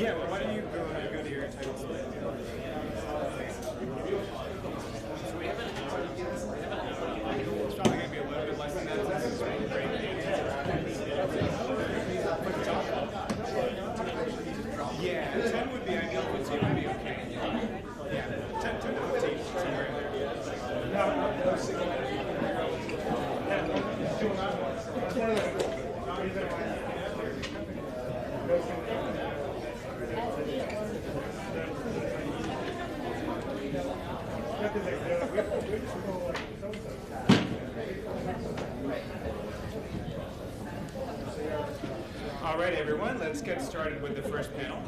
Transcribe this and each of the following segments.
Yeah, well, why don't you go to your title slide? It's probably going to be a little bit less than that. This is really great. Yeah, 10 would be ideal, 15 would be okay. Yeah, 10 to 15, somewhere in there. All right, everyone, let's get started with the first panel.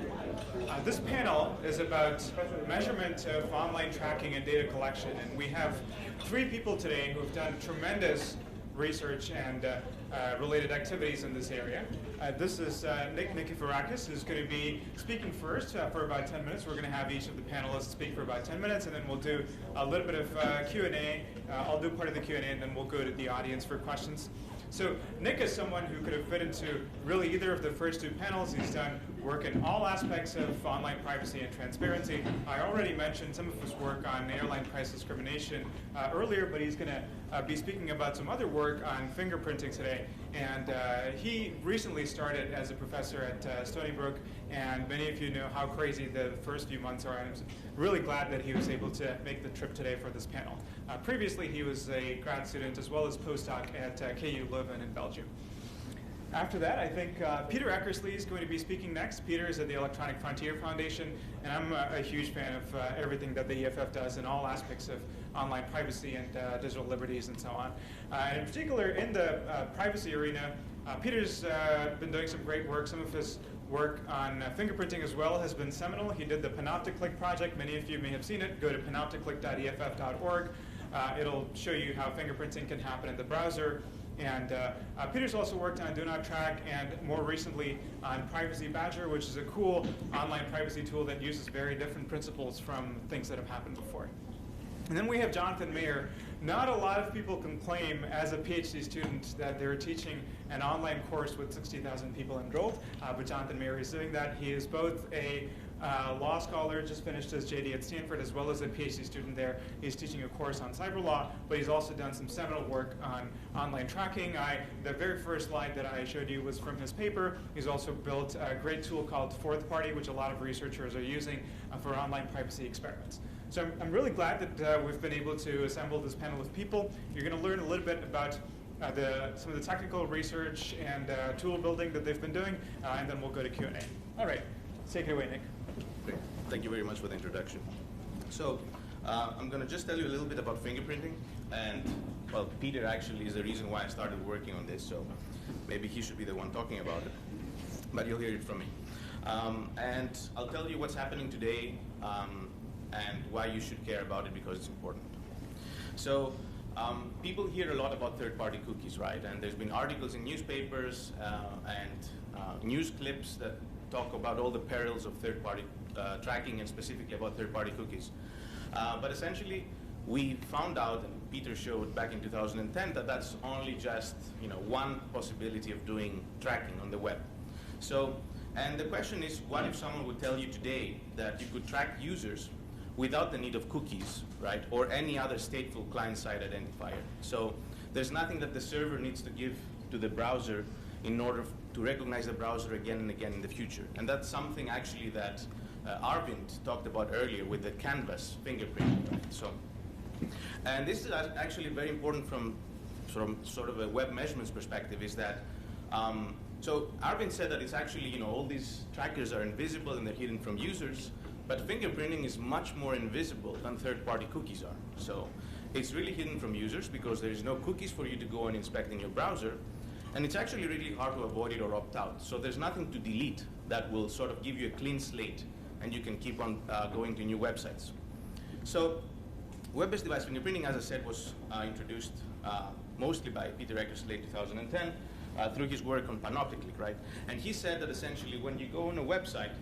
This panel is about measurement of online tracking and data collection, and we have 3 people today who have done tremendous research and related activities in this area. This is Nick Nikiforakis, who's going to be speaking first for about 10 minutes. We're going to have each of the panelists speak for about 10 minutes, and then we'll do a little bit of Q&A. I'll do part of the Q&A, and then we'll go to the audience for questions. So Nick is someone who could have fit into really either of the first 2 panels. He's done work in all aspects of online privacy and transparency. I already mentioned some of his work on airline price discrimination earlier, but he's going to be speaking about some other work on fingerprinting today. And he recently started as a professor at Stony Brook, and many of you know how crazy the first few months are. And I'm really glad that he was able to make the trip today for this panel. Previously, he was a grad student as well as postdoc at KU Leuven in Belgium. After that, I think Peter Eckersley is going to be speaking next. Peter is at the Electronic Frontier Foundation, and I'm a huge fan of everything that the EFF does in all aspects of online privacy and digital liberties and so on. And in particular, in the privacy arena, Peter's been doing some great work. Some of his work on fingerprinting as well has been seminal. He did the Panopticlick project. Many of you may have seen it. Go to panopticlick.eff.org. It'll show you how fingerprinting can happen in the browser. And Peter's also worked on Do Not Track and more recently on Privacy Badger, which is a cool online privacy tool that uses very different principles from things that have happened before. And then we have Jonathan Mayer. Not a lot of people can claim as a PhD student that they're teaching an online course with 60,000 people enrolled, but Jonathan Mayer is doing that. He is both a law scholar, just finished his JD at Stanford, as well as a PhD student there. He's teaching a course on cyber law, but he's also done some seminal work on online tracking. The very first slide that I showed you was from his paper. He's also built a great tool called Fourth Party, which a lot of researchers are using for online privacy experiments. So I'm really glad that we've been able to assemble this panel of people. You're going to learn a little bit about some of the technical research and tool building that they've been doing, and then we'll go to Q&A. All right, take it away, Nick. Great. Thank you very much for the introduction. So I'm going to just tell you a little bit about fingerprinting. And, well, Peter actually is the reason why I started working on this, so maybe he should be the one talking about it. But you'll hear it from me. And I'll tell you what's happening today and why you should care about it because it's important. So people hear a lot about third-party cookies, right? And there's been articles in newspapers and news clips that talk about all the perils of third-party tracking and specifically about third-party cookies. But essentially, we found out, and Peter showed back in 2010, that that's only just one possibility of doing tracking on the web. So, and the question is, what if someone would tell you today that you could track users without the need of cookies, right, or any other stateful client-side identifier? So there's nothing that the server needs to give to the browser in order to recognize the browser again and again in the future. And that's something actually that Arvind talked about earlier with the canvas fingerprint. Right? So, and this is actually very important from sort of a web measurements perspective is that, so Arvind said that it's actually, all these trackers are invisible and they're hidden from users, but fingerprinting is much more invisible than third-party cookies are. So it's really hidden from users because there is no cookies for you to go and inspect in your browser. And it's actually really hard to avoid it or opt out. So there's nothing to delete that will sort of give you a clean slate, and you can keep on going to new websites. So web-based device fingerprinting, as I said, was introduced mostly by Peter Eckersley in 2010 through his work on Panopticlick, right? And he said that essentially when you go on a website,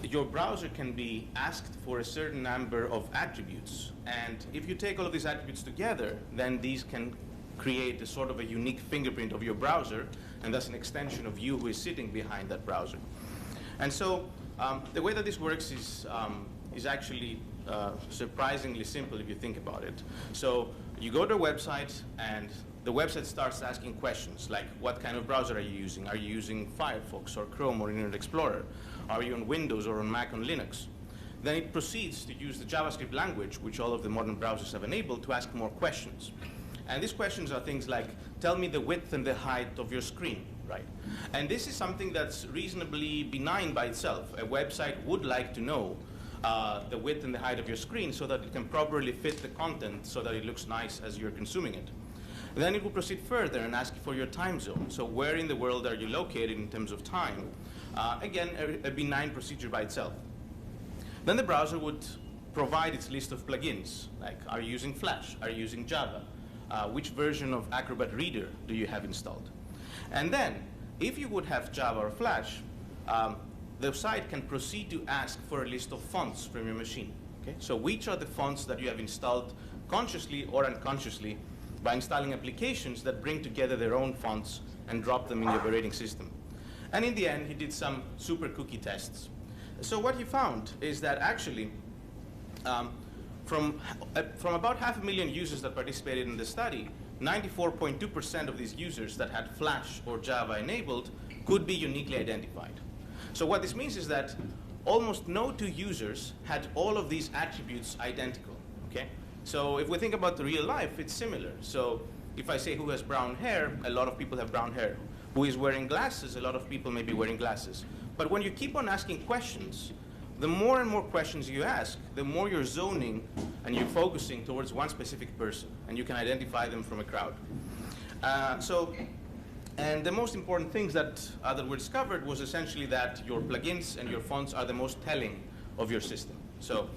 your browser can be asked for a certain number of attributes. And if you take all of these attributes together, then these can create a sort of a unique fingerprint of your browser, and that's an extension of you who is sitting behind that browser. And so the way that this works is actually surprisingly simple if you think about it. So you go to a website, and the website starts asking questions like, what kind of browser are you using? Are you using Firefox or Chrome or Internet Explorer? Are you on Windows or on Mac on Linux? Then it proceeds to use the JavaScript language, which all of the modern browsers have enabled, to ask more questions. And these questions are things like, tell me the width and the height of your screen, right? And this is something that's reasonably benign by itself. A website would like to know the width and the height of your screen so that it can properly fit the content so that it looks nice as you're consuming it. Then it will proceed further and ask for your time zone. So where in the world are you located in terms of time? Again, a benign procedure by itself. Then the browser would provide its list of plugins, like, are you using Flash? Are you using Java? Which version of Acrobat Reader do you have installed? And then, if you would have Java or Flash, the site can proceed to ask for a list of fonts from your machine. Okay? So which are the fonts that you have installed consciously or unconsciously by installing applications that bring together their own fonts and drop them in the operating system? And in the end, he did some super cookie tests. So what he found is that actually, from about 500,000 users that participated in the study, 94.2% of these users that had Flash or Java enabled could be uniquely identified. So what this means is that almost no two users had all of these attributes identical. Okay? So if we think about the real life, it's similar. So if I say who has brown hair, a lot of people have brown hair. Who is wearing glasses, a lot of people may be wearing glasses. But when you keep on asking questions, the more and more questions you ask, the more you're zoning and you're focusing towards one specific person, and you can identify them from a crowd. And the most important things that were discovered was essentially that your plugins and your fonts are the most telling of your system. So,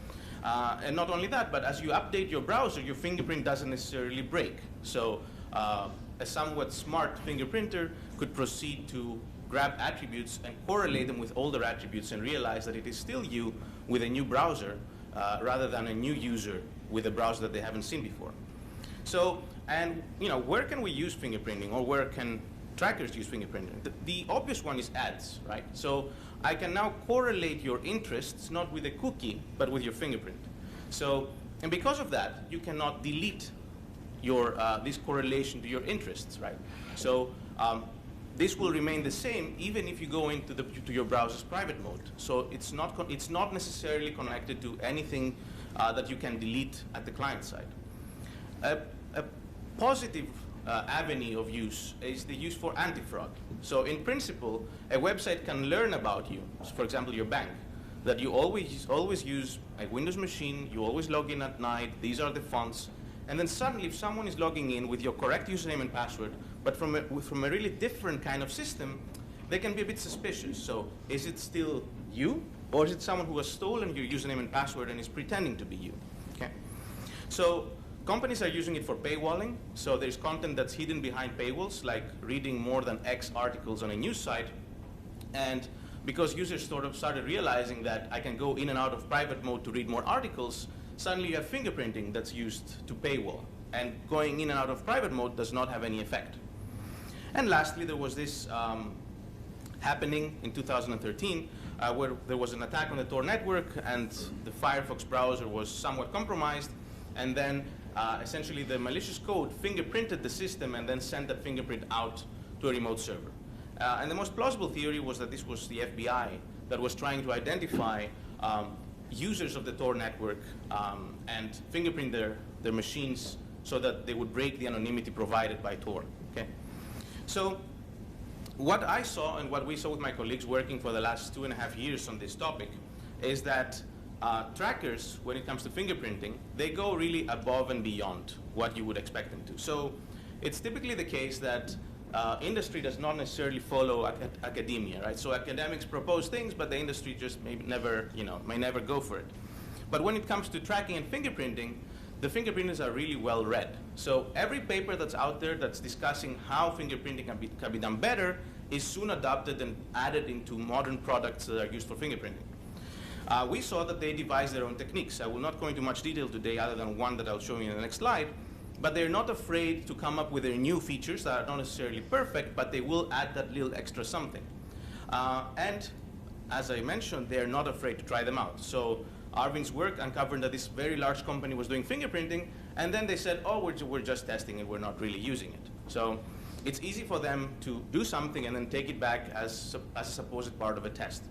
and not only that, but as you update your browser, your fingerprint doesn't necessarily break. So a somewhat smart fingerprinter could proceed to grab attributes and correlate them with older attributes and realize that it is still you with a new browser rather than a new user with a browser that they haven't seen before. So, and where can we use fingerprinting, or where can trackers use fingerprinting? The obvious one is ads, right? So I can now correlate your interests not with a cookie, but with your fingerprint. So, and because of that, you cannot delete your this correlation to your interests, right? So this will remain the same even if you go into to your browser's private mode. So it's not necessarily connected to anything that you can delete at the client side. A positive avenue of use is the use for anti-fraud. So in principle, a website can learn about you, for example, your bank, that you always use a Windows machine, you always log in at night, these are the fonts, and then suddenly if someone is logging in with your correct username and password, but from a really different kind of system, they can be a bit suspicious. So is it still you, or is it someone who has stolen your username and password and is pretending to be you? Okay. So companies are using it for paywalling. So there's content that's hidden behind paywalls, like reading more than X articles on a news site. And because users sort of started realizing that I can go in and out of private mode to read more articles, suddenly you have fingerprinting that's used to paywall. And going in and out of private mode does not have any effect. And lastly, there was this happening in 2013 where there was an attack on the Tor network, and the Firefox browser was somewhat compromised. And then essentially the malicious code fingerprinted the system and then sent that fingerprint out to a remote server. And the most plausible theory was that this was the FBI that was trying to identify users of the Tor network and fingerprint their machines so that they would break the anonymity provided by Tor. Okay? So what I saw and what we saw with my colleagues working for the last 2.5 years on this topic is that trackers, when it comes to fingerprinting, they go really above and beyond what you would expect them to. So it's typically the case that industry does not necessarily follow academia, right? So academics propose things, but the industry just may never go for it. But when it comes to tracking and fingerprinting, the fingerprinters are really well read. So every paper that's out there that's discussing how fingerprinting can be done better is soon adopted and added into modern products that are used for fingerprinting. We saw that they devised their own techniques. I will not go into much detail today other than one that I'll show you in the next slide, but they're not afraid to come up with their new features that are not necessarily perfect, but they will add that little extra something. And as I mentioned, they're not afraid to try them out. So Arvin's work uncovered that this very large company was doing fingerprinting, and then they said, oh, we're just testing it, we're not really using it. So it's easy for them to do something and then take it back as a supposed part of a test.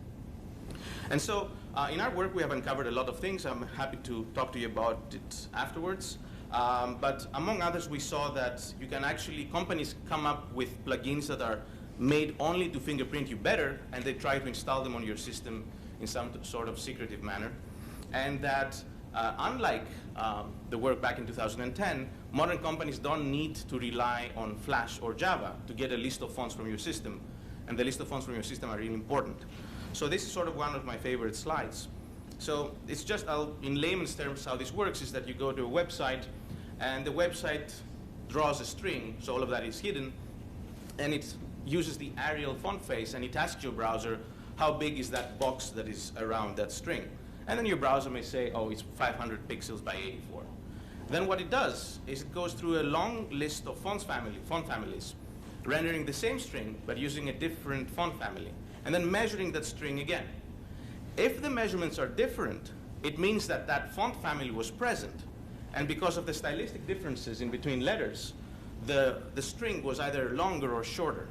And so in our work, we have uncovered a lot of things. I'm happy to talk to you about it afterwards. But among others, we saw that you can actually, companies come up with plugins that are made only to fingerprint you better, and they try to install them on your system in some sort of secretive manner. And that unlike the work back in 2010, modern companies don't need to rely on Flash or Java to get a list of fonts from your system. And the list of fonts from your system are really important. So this is sort of one of my favorite slides. So it's just, in layman's terms, how this works is that you go to a website, and the website draws a string, so all of that is hidden, and it uses the Arial font face, and it asks your browser, how big is that box that is around that string? And then your browser may say, oh, it's 500 pixels by 84. Then what it does is it goes through a long list of font families, rendering the same string, but using a different font family, and then measuring that string again. If the measurements are different, it means that that font family was present. And because of the stylistic differences in between letters, the string was either longer or shorter.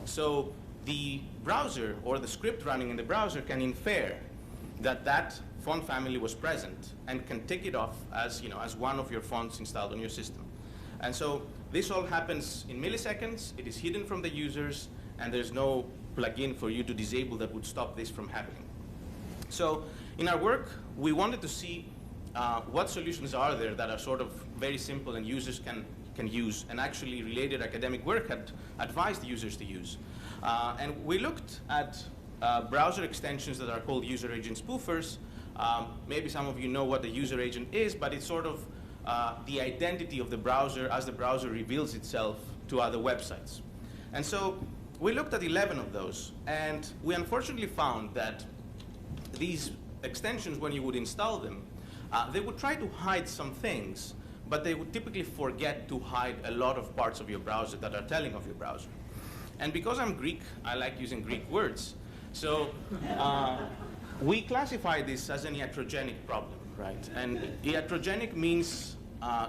So the browser, or the script running in the browser, can infer that that font family was present and can tick it off as, as one of your fonts installed on your system. And so this all happens in milliseconds. It is hidden from the users, and there's no plugin for you to disable that would stop this from happening. So in our work, we wanted to see what solutions are there that are sort of very simple and users can use, and actually related academic work had advised users to use. And we looked at browser extensions that are called user agent spoofers. Maybe some of you know what the user agent is, but it's sort of the identity of the browser as the browser reveals itself to other websites. And so we looked at 11 of those, and we unfortunately found that these extensions, when you would install them, they would try to hide some things, but they would typically forget to hide a lot of parts of your browser that are telling of your browser. And because I'm Greek, I like using Greek words. So we classify this as an iatrogenic problem, right? And iatrogenic means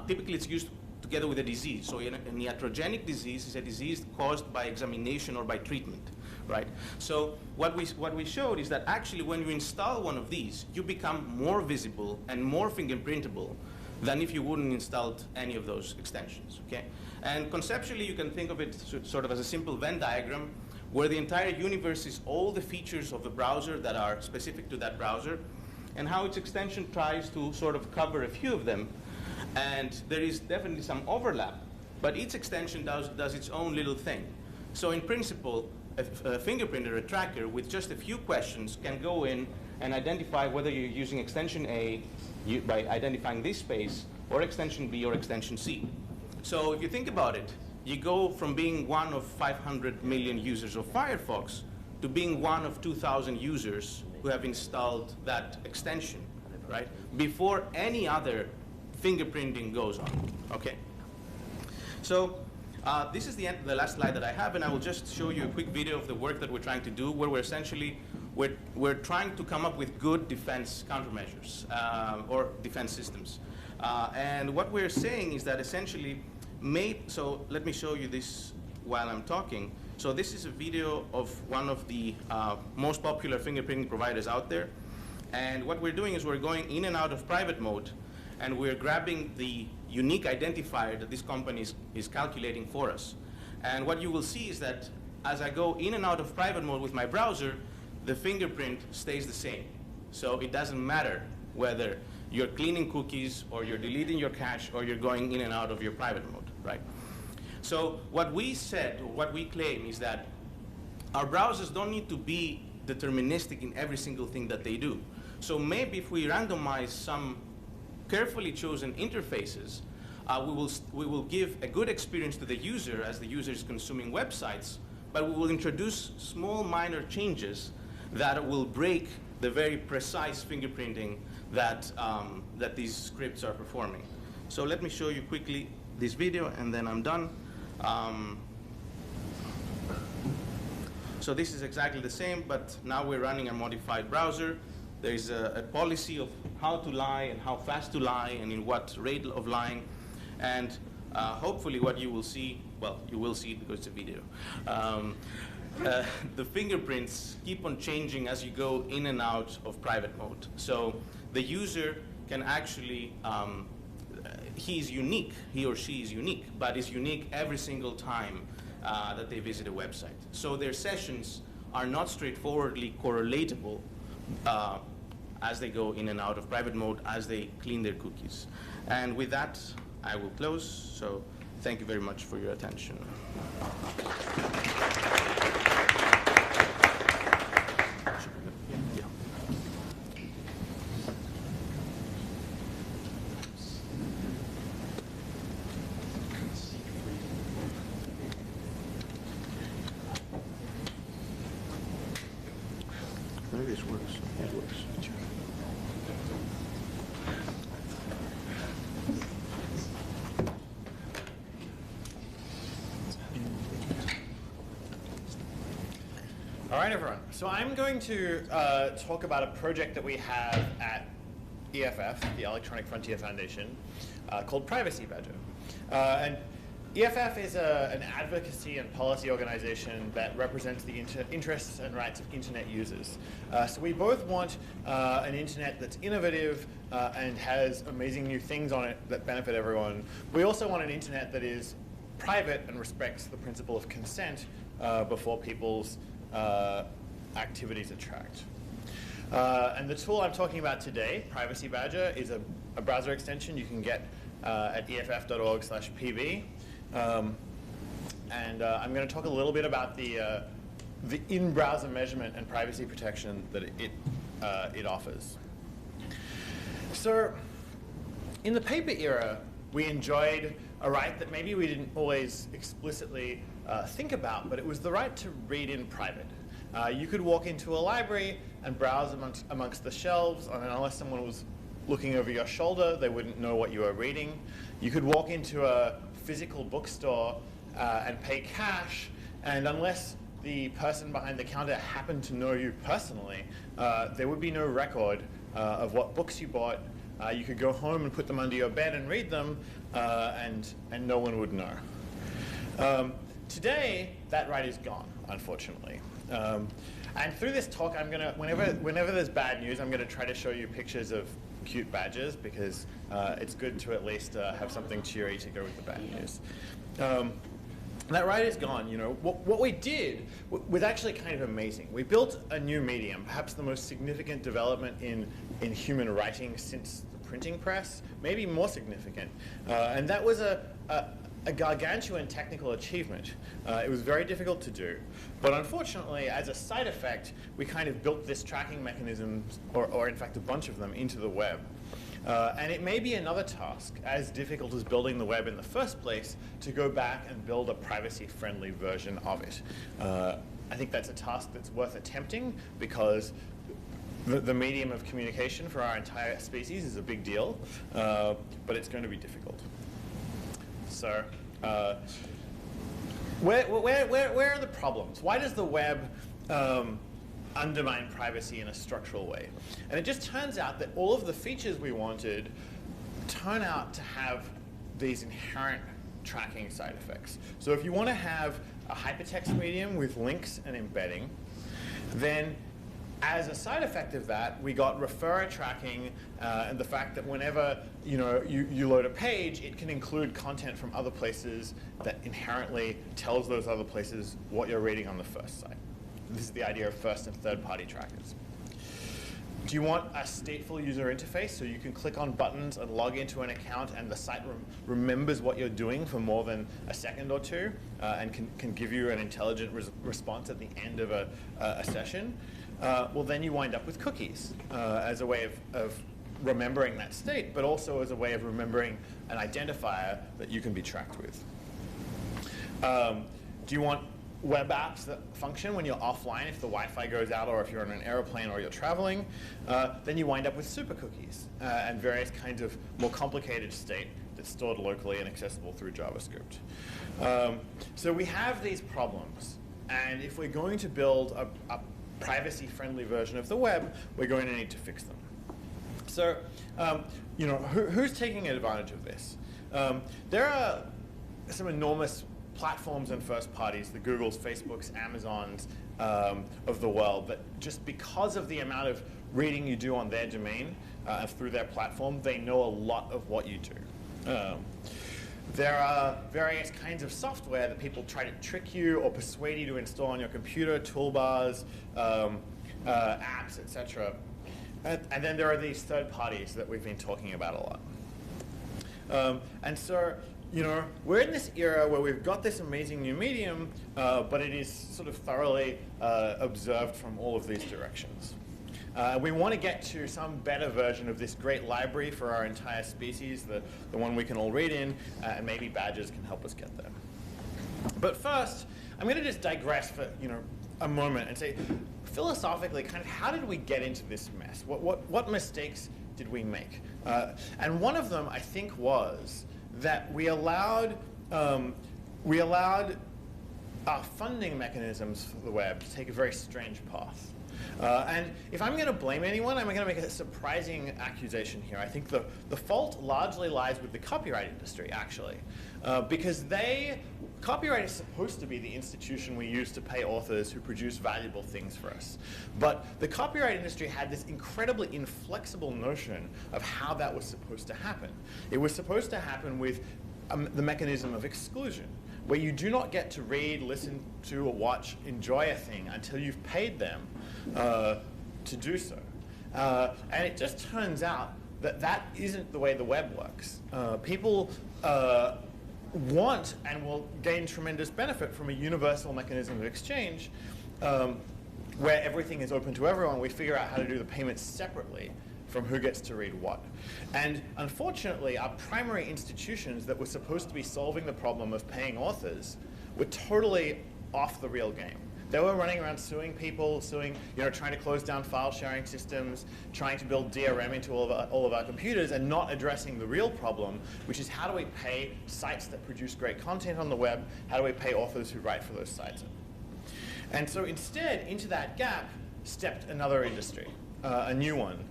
typically it's used together with a disease. So an iatrogenic disease is a disease caused by examination or by treatment, right? So what we showed is that actually when you install one of these, you become more visible and more fingerprintable than if you wouldn't installed any of those extensions, okay? And conceptually, you can think of it sort of as a simple Venn diagram where the entire universe is all the features of the browser that are specific to that browser, and how its extension tries to sort of cover a few of them. And there is definitely some overlap, but each extension does its own little thing. So in principle, a fingerprinter, a tracker, with just a few questions can go in and identify whether you're using extension A by identifying this space, or extension B or extension C. So if you think about it, you go from being one of 500 million users of Firefox to being one of 2,000 users who have installed that extension, right? Before any other fingerprinting goes on, okay? So this is the last slide that I have, and I will just show you a quick video of the work that we're trying to do, where we're essentially, we're trying to come up with good defense countermeasures, or defense systems. And what we're saying is that essentially, so let me show you this while I'm talking. So this is a video of one of the most popular fingerprinting providers out there. And what we're doing is we're going in and out of private mode, and we're grabbing the unique identifier that this company is calculating for us. And what you will see is that as I go in and out of private mode with my browser, the fingerprint stays the same. So it doesn't matter whether you're cleaning cookies, or you're deleting your cache, or you're going in and out of your private mode, right? So what we said, or what we claim, is that our browsers don't need to be deterministic in every single thing that they do. So maybe if we randomize some carefully chosen interfaces, we will give a good experience to the user as the user is consuming websites, but we will introduce small minor changes that will break the very precise fingerprinting that, that these scripts are performing. So let me show you quickly this video, and then I'm done. So this is exactly the same, but now we're running a modified browser. There's a policy of how to lie and how fast to lie and in what rate of lying. And hopefully what you will see, well, you will see it because it's a video. The fingerprints keep on changing as you go in and out of private mode. So the user can actually, he or she is unique, but is unique every single time that they visit a website. So their sessions are not straightforwardly correlatable as they go in and out of private mode, as they clean their cookies. And with that, I will close. So thank you very much for your attention. Maybe this works. It works. All right, everyone. So I'm going to talk about a project that we have at EFF, the Electronic Frontier Foundation, called Privacy Badger. And EFF is an advocacy and policy organization that represents the interests and rights of internet users. So we both want an internet that's innovative and has amazing new things on it that benefit everyone. We also want an internet that is private and respects the principle of consent before people's activities are tracked. And the tool I'm talking about today, Privacy Badger, is a browser extension you can get at eff.org/pb. And I'm going to talk a little bit about the in-browser measurement and privacy protection that it offers. So in the paper era, we enjoyed a right that maybe we didn't always explicitly think about, but it was the right to read in private. You could walk into a library and browse amongst the shelves, and unless someone was looking over your shoulder, they wouldn't know what you were reading. You could walk into a physical bookstore and pay cash, and unless the person behind the counter happened to know you personally, there would be no record of what books you bought. You could go home and put them under your bed and read them, and no one would know. Today, that right is gone, unfortunately. And through this talk, I'm gonna, whenever there's bad news, I'm gonna try to show you pictures of cute badgers, because it's good to at least have something cheery to go with the bad news. That right is gone. You know, what we did was actually kind of amazing. We built a new medium, perhaps the most significant development in human writing since the printing press, maybe more significant. And that was a gargantuan technical achievement. It was very difficult to do. But unfortunately, as a side effect, we kind of built this tracking mechanism, or in fact a bunch of them, into the web. And it may be another task, as difficult as building the web in the first place, to go back and build a privacy-friendly version of it. I think that's a task that's worth attempting, because the medium of communication for our entire species is a big deal, but it's going to be difficult. So where are the problems? Why does the web undermine privacy in a structural way? And it just turns out that all of the features we wanted turn out to have these inherent tracking side effects. So if you want to have a hypertext medium with links and embedding, then as a side effect of that, we got referrer tracking and the fact that whenever you load a page, it can include content from other places that inherently tells those other places what you're reading on the first site. This is the idea of first and third party trackers. Do you want a stateful user interface so you can click on buttons and log into an account and the site remembers what you're doing for more than a second or two and can give you an intelligent response at the end of a session? Well, then you wind up with cookies as a way of remembering that state, but also as a way of remembering an identifier that you can be tracked with. Do you want web apps that function when you're offline, if the Wi-Fi goes out or if you're on an airplane or you're traveling? Then you wind up with super cookies and various kinds of more complicated state that's stored locally and accessible through JavaScript. So we have these problems. And if we're going to build a privacy-friendly version of the web, we're going to need to fix them. So, who's taking advantage of this? There are some enormous platforms and first parties, the Googles, Facebooks, Amazons of the world, that just because of the amount of reading you do on their domain through their platform, they know a lot of what you do. There are various kinds of software that people try to trick you or persuade you to install on your computer, toolbars, apps, etc. And then there are these third parties that we've been talking about a lot. And so, we're in this era where we've got this amazing new medium, but it is sort of thoroughly observed from all of these directions. We want to get to some better version of this great library for our entire species, the one we can all read in, and maybe badges can help us get there. But first, I'm going to just digress for a moment and say, philosophically, kind of how did we get into this mess? What mistakes did we make? And one of them, I think, was that we allowed our funding mechanisms for the web to take a very strange path. And if I'm going to blame anyone, I'm going to make a surprising accusation here. I think the fault largely lies with the copyright industry, actually, because copyright is supposed to be the institution we use to pay authors who produce valuable things for us. But the copyright industry had this incredibly inflexible notion of how that was supposed to happen. It was supposed to happen with the mechanism of exclusion, where you do not get to read, listen to, or watch, enjoy a thing until you've paid them to do so. And it just turns out that isn't the way the web works. People want and will gain tremendous benefit from a universal mechanism of exchange where everything is open to everyone. We figure out how to do the payments separately from who gets to read what. And unfortunately, our primary institutions that were supposed to be solving the problem of paying authors were totally off the real game. They were running around suing people, trying to close down file sharing systems, trying to build DRM into all of our computers, and not addressing the real problem, which is how do we pay sites that produce great content on the web? How do we pay authors who write for those sites? And so instead, into that gap stepped another industry, a new one,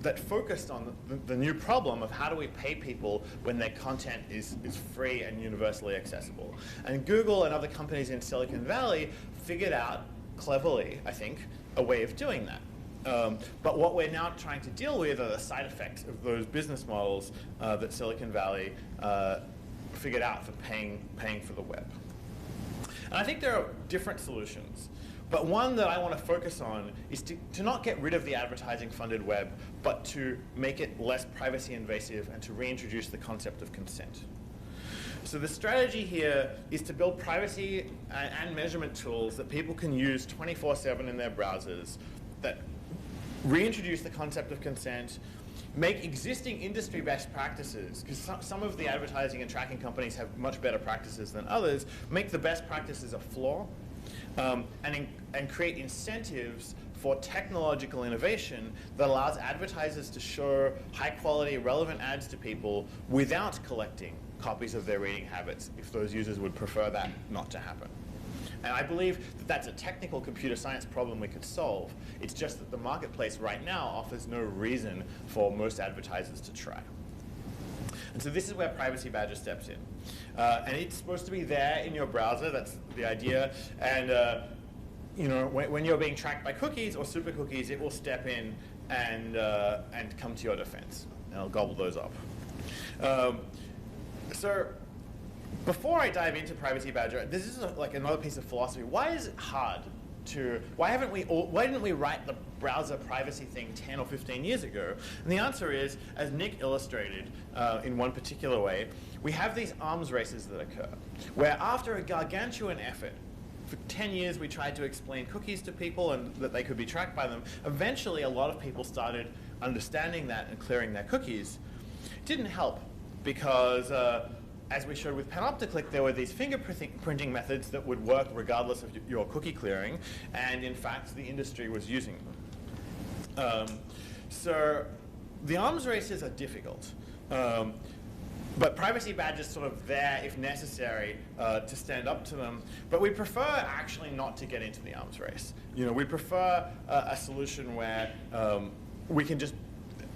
that focused on the new problem of how do we pay people when their content is free and universally accessible. And Google and other companies in Silicon Valley figured out, cleverly, I think, a way of doing that. But what we're now trying to deal with are the side effects of those business models that Silicon Valley figured out for paying for the web. And I think there are different solutions. But one that I want to focus on is to not get rid of the advertising-funded web, but to make it less privacy invasive and to reintroduce the concept of consent. So the strategy here is to build privacy and measurement tools that people can use 24/7 in their browsers that reintroduce the concept of consent, make existing industry best practices, because some of the advertising and tracking companies have much better practices than others, make the best practices a flaw, and create incentives for technological innovation that allows advertisers to show high-quality, relevant ads to people without collecting copies of their reading habits, if those users would prefer that not to happen. And I believe that that's a technical computer science problem we could solve. It's just that the marketplace right now offers no reason for most advertisers to try. And so this is where Privacy Badger steps in. And it's supposed to be there in your browser, that's the idea. And when you're being tracked by cookies or super cookies, it will step in and come to your defense. And it'll gobble those up. So before I dive into Privacy Badger, this is like another piece of philosophy. Why is it hard why didn't we write the browser privacy thing 10 or 15 years ago? And the answer is, as Nick illustrated in one particular way, we have these arms races that occur, where after a gargantuan effort, for 10 years we tried to explain cookies to people and that they could be tracked by them. Eventually a lot of people started understanding that and clearing their cookies. It didn't help because as we showed with Panopticlick, there were these fingerprinting methods that would work regardless of your cookie clearing, and in fact, the industry was using them. So the arms races are difficult. But privacy badge is sort of there if necessary to stand up to them. But we prefer actually not to get into the arms race. We prefer a solution where we can just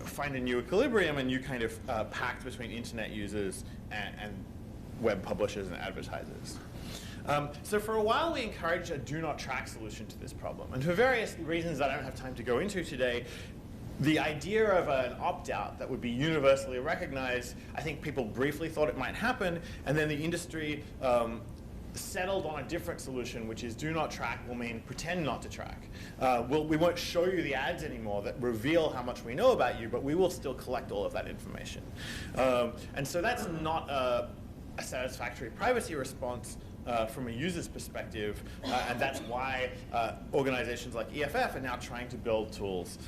find a new equilibrium, and new kind of pact between internet users and web publishers and advertisers. So for a while we encouraged a do not track solution to this problem. And for various reasons I don't have time to go into today, the idea of an opt-out that would be universally recognized, I think people briefly thought it might happen, and then the industry settled on a different solution, which is do not track will mean pretend not to track. We won't show you the ads anymore that reveal how much we know about you, but we will still collect all of that information. And so that's not a satisfactory privacy response from a user's perspective, and that's why organizations like EFF are now trying to build tools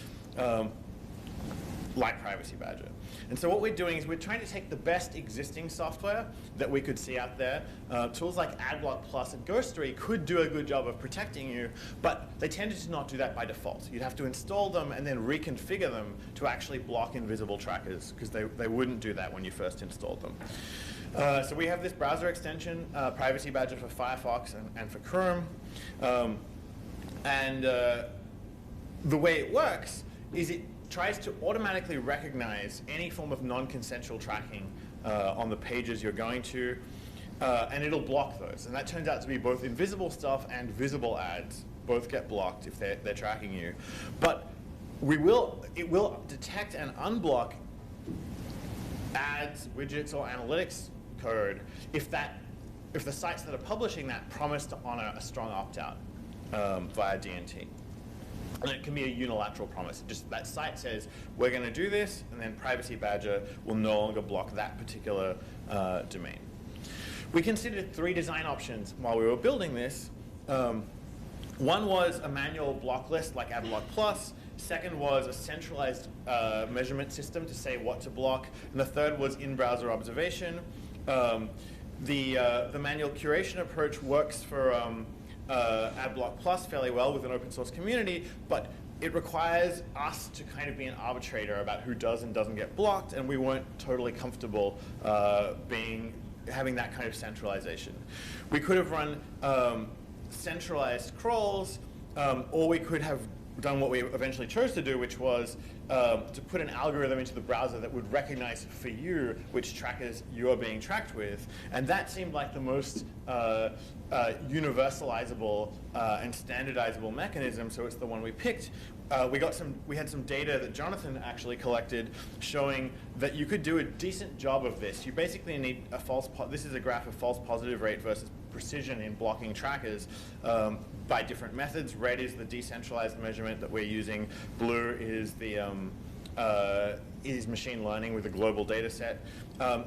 like Privacy Badger. And so what we're doing is we're trying to take the best existing software that we could see out there. Tools like AdBlock Plus and Ghostery could do a good job of protecting you, but they tended to not do that by default. You'd have to install them and then reconfigure them to actually block invisible trackers, because they wouldn't do that when you first installed them. So we have this browser extension, Privacy Badger for Firefox and for Chrome. The way it works is it tries to automatically recognize any form of non-consensual tracking on the pages you're going to, and it'll block those. And that turns out to be both invisible stuff and visible ads. Both get blocked if they're tracking you. But it will detect and unblock ads, widgets, or analytics code if the sites that are publishing that promise to honor a strong opt-out via DNT. And it can be a unilateral promise. Just that site says, we're going to do this, and then Privacy Badger will no longer block that particular domain. We considered 3 design options while we were building this. One was a manual block list like AdBlock Plus. Second was a centralized measurement system to say what to block. And the third was in-browser observation. The manual curation approach works for AdBlock Plus fairly well with an open source community, but it requires us to kind of be an arbitrator about who does and doesn't get blocked, and we weren't totally comfortable having that kind of centralization. We could have run centralized crawls, or we could have done what we eventually chose to do, which was to put an algorithm into the browser that would recognize for you which trackers you are being tracked with. And that seemed like the most universalizable and standardizable mechanism, so it's the one we picked. We had some data that Jonathan actually collected showing that you could do a decent job of this. You basically need this is a graph of false positive rate versus precision in blocking trackers by different methods. Red is the decentralized measurement that we're using. Blue is the is machine learning with a global data set.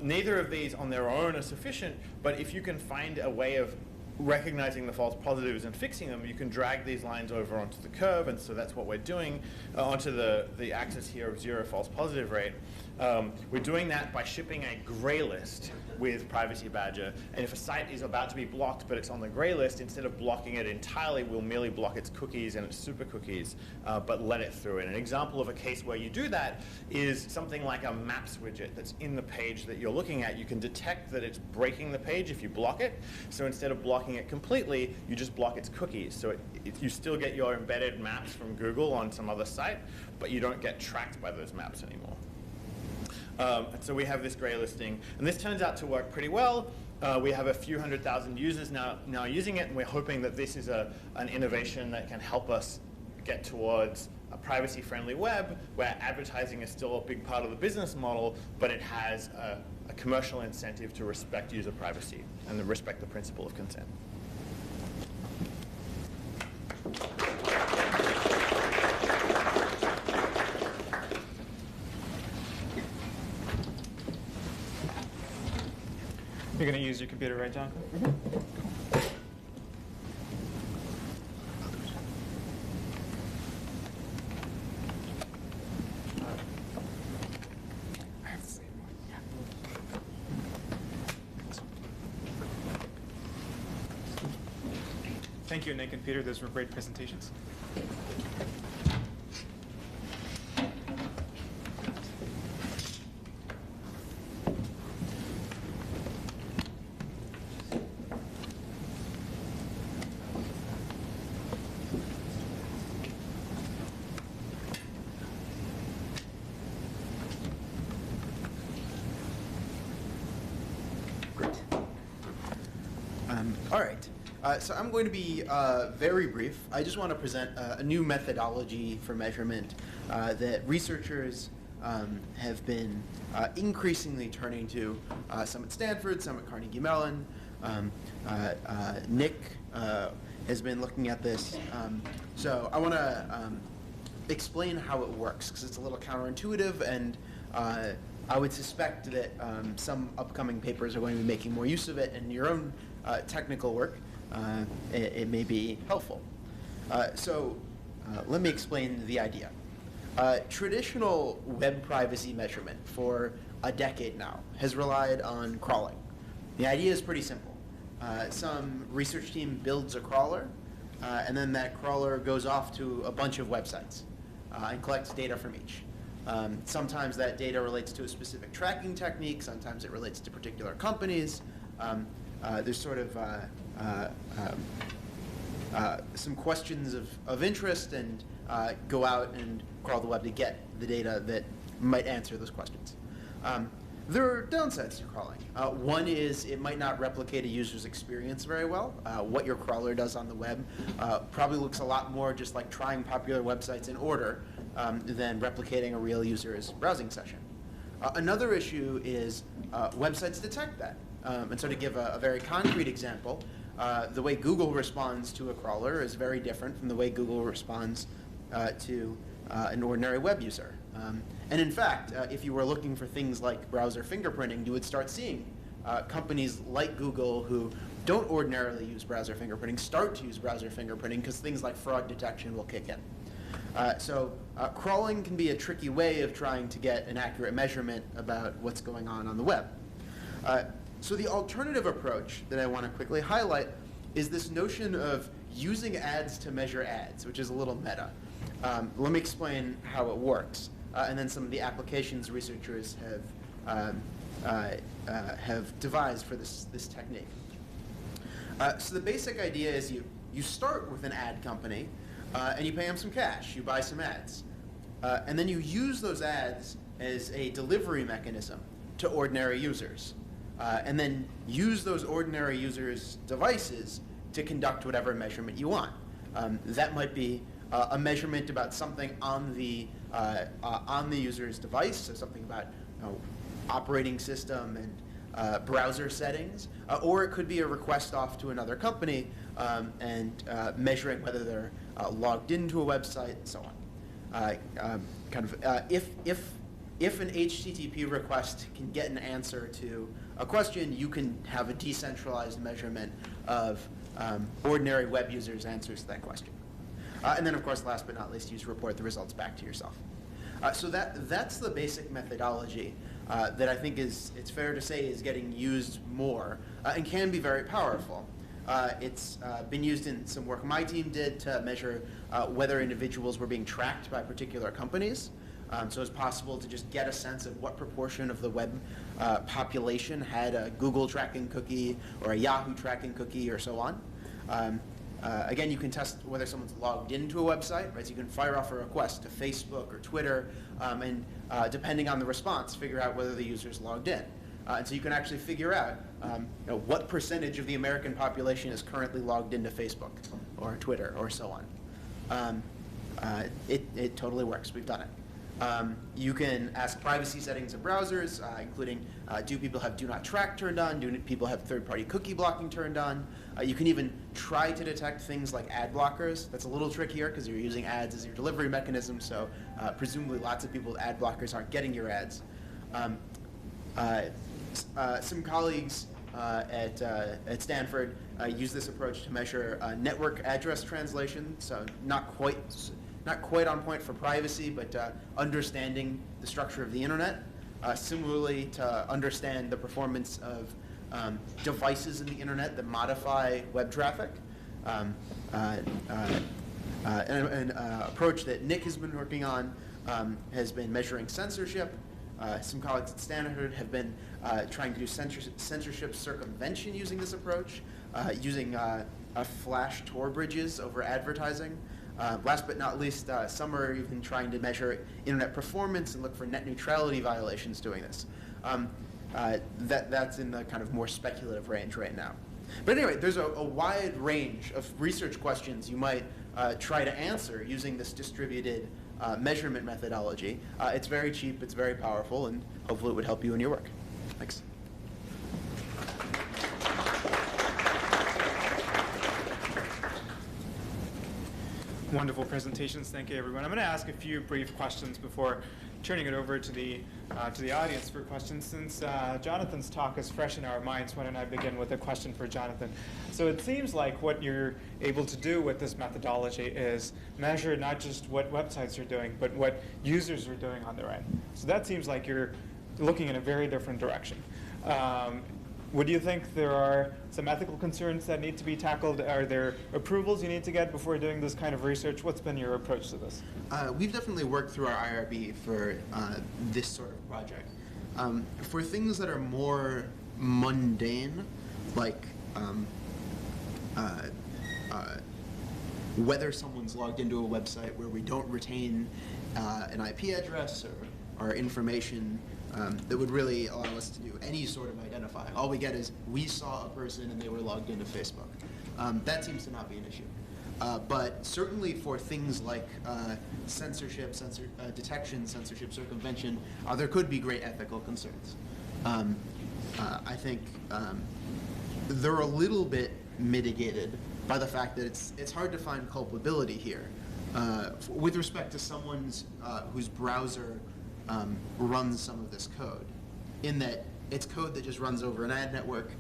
Neither of these on their own are sufficient, but if you can find a way of recognizing the false positives and fixing them, you can drag these lines over onto the curve, and so that's what we're doing onto the axis here of 0 false positive rate. We're doing that by shipping a gray list with Privacy Badger, and if a site is about to be blocked but it's on the gray list, instead of blocking it entirely, we'll merely block its cookies and its super cookies, but let it through. And an example of a case where you do that is something like a Maps widget that's in the page that you're looking at. You can detect that it's breaking the page if you block it, so instead of blocking it completely, you just block its cookies. So you still get your embedded maps from Google on some other site, but you don't get tracked by those maps anymore. So we have this gray listing, and this turns out to work pretty well. We have a few 100,000 users now using it, and we're hoping that this is an innovation that can help us get towards a privacy-friendly web where advertising is still a big part of the business model, but it has a commercial incentive to respect user privacy and to respect the principle of consent. You're going to use your computer, right, Jonathan? Mm-hmm. Thank you, Nick and Peter. Those were great presentations. All right. So I'm going to be very brief. I just want to present a new methodology for measurement that researchers have been increasingly turning to, some at Stanford, some at Carnegie Mellon. Nick has been looking at this. So I want to explain how it works, because it's a little counterintuitive, and I would suspect that some upcoming papers are going to be making more use of it in your own technical work. It may be helpful. So let me explain the idea. Traditional web privacy measurement for a decade now has relied on crawling. The idea is pretty simple. Some research team builds a crawler, and then that crawler goes off to a bunch of websites and collects data from each. Sometimes that data relates to a specific tracking technique, sometimes it relates to particular companies. There's sort of some questions of interest, and go out and crawl the web to get the data that might answer those questions. There are downsides to crawling. One is it might not replicate a user's experience very well. What your crawler does on the web probably looks a lot more just like trying popular websites in order than replicating a real user's browsing session. Another issue is websites detect that. And so to give a very concrete example, the way Google responds to a crawler is very different from the way Google responds to an ordinary web user. And in fact, if you were looking for things like browser fingerprinting, you would start seeing companies like Google who don't ordinarily use browser fingerprinting start to use browser fingerprinting because things like fraud detection will kick in. So crawling can be a tricky way of trying to get an accurate measurement about what's going on the web. So the alternative approach that I want to quickly highlight is this notion of using ads to measure ads, which is a little meta. Let me explain how it works, and then some of the applications researchers have devised for this technique. So the basic idea is you start with an ad company, and you pay them some cash. You buy some ads. And then you use those ads as a delivery mechanism to ordinary users. And then use those ordinary users' devices to conduct whatever measurement you want. That might be a measurement about something on the user's device, so something about operating system and browser settings, or it could be a request off to another company and measuring whether they're logged into a website and so on. If an HTTP request can get an answer to a question, you can have a decentralized measurement of ordinary web users' answers to that question. And then, of course, last but not least, you report the results back to yourself. So that's the basic methodology that I think it's fair to say is getting used more and can be very powerful. It's been used in some work my team did to measure whether individuals were being tracked by particular companies. So it's possible to just get a sense of what proportion of the web population had a Google tracking cookie or a Yahoo tracking cookie or so on. Again, you can test whether someone's logged into a website, right? So you can fire off a request to Facebook or Twitter, and depending on the response, figure out whether the user's logged in. And so you can actually figure out what percentage of the American population is currently logged into Facebook or Twitter or so on. It totally works. We've done it. You can ask privacy settings of browsers, including do people have do not track turned on, do people have third-party cookie blocking turned on. You can even try to detect things like ad blockers. That's a little trickier because you're using ads as your delivery mechanism, so presumably lots of people with ad blockers aren't getting your ads. Some colleagues at Stanford use this approach to measure network address translation, so not quite on point for privacy, but understanding the structure of the internet. Similarly, to understand the performance of devices in the internet that modify web traffic. An approach that Nick has been working on has been measuring censorship. Some colleagues at Stanford have been trying to do censorship circumvention using this approach, using flash Tor bridges over advertising. Last but not least, some are even trying to measure internet performance and look for net neutrality violations doing this. That's in the kind of more speculative range right now. But anyway, there's a wide range of research questions you might try to answer using this distributed measurement methodology. It's very cheap, it's very powerful, and hopefully it would help you in your work. Thanks. Wonderful presentations. Thank you, everyone. I'm going to ask a few brief questions before turning it over to the audience for questions. Since Jonathan's talk is fresh in our minds, why don't I begin with a question for Jonathan? So it seems like what you're able to do with this methodology is measure not just what websites are doing, but what users are doing on their end. So that seems like you're looking in a very different direction. Would you think there are some ethical concerns that need to be tackled? Are there approvals you need to get before doing this kind of research? What's been your approach to this? We've definitely worked through our IRB for this sort of project. For things that are more mundane, like whether someone's logged into a website where we don't retain an IP address or information that would really allow us to do any sort of identifying. All we get is we saw a person and they were logged into Facebook. That seems to not be an issue. But certainly for things like censorship, detection, censorship, circumvention, there could be great ethical concerns. I think they're a little bit mitigated by the fact that it's hard to find culpability here with respect to someone's whose browser runs some of this code, in that it's code that just runs over an ad network.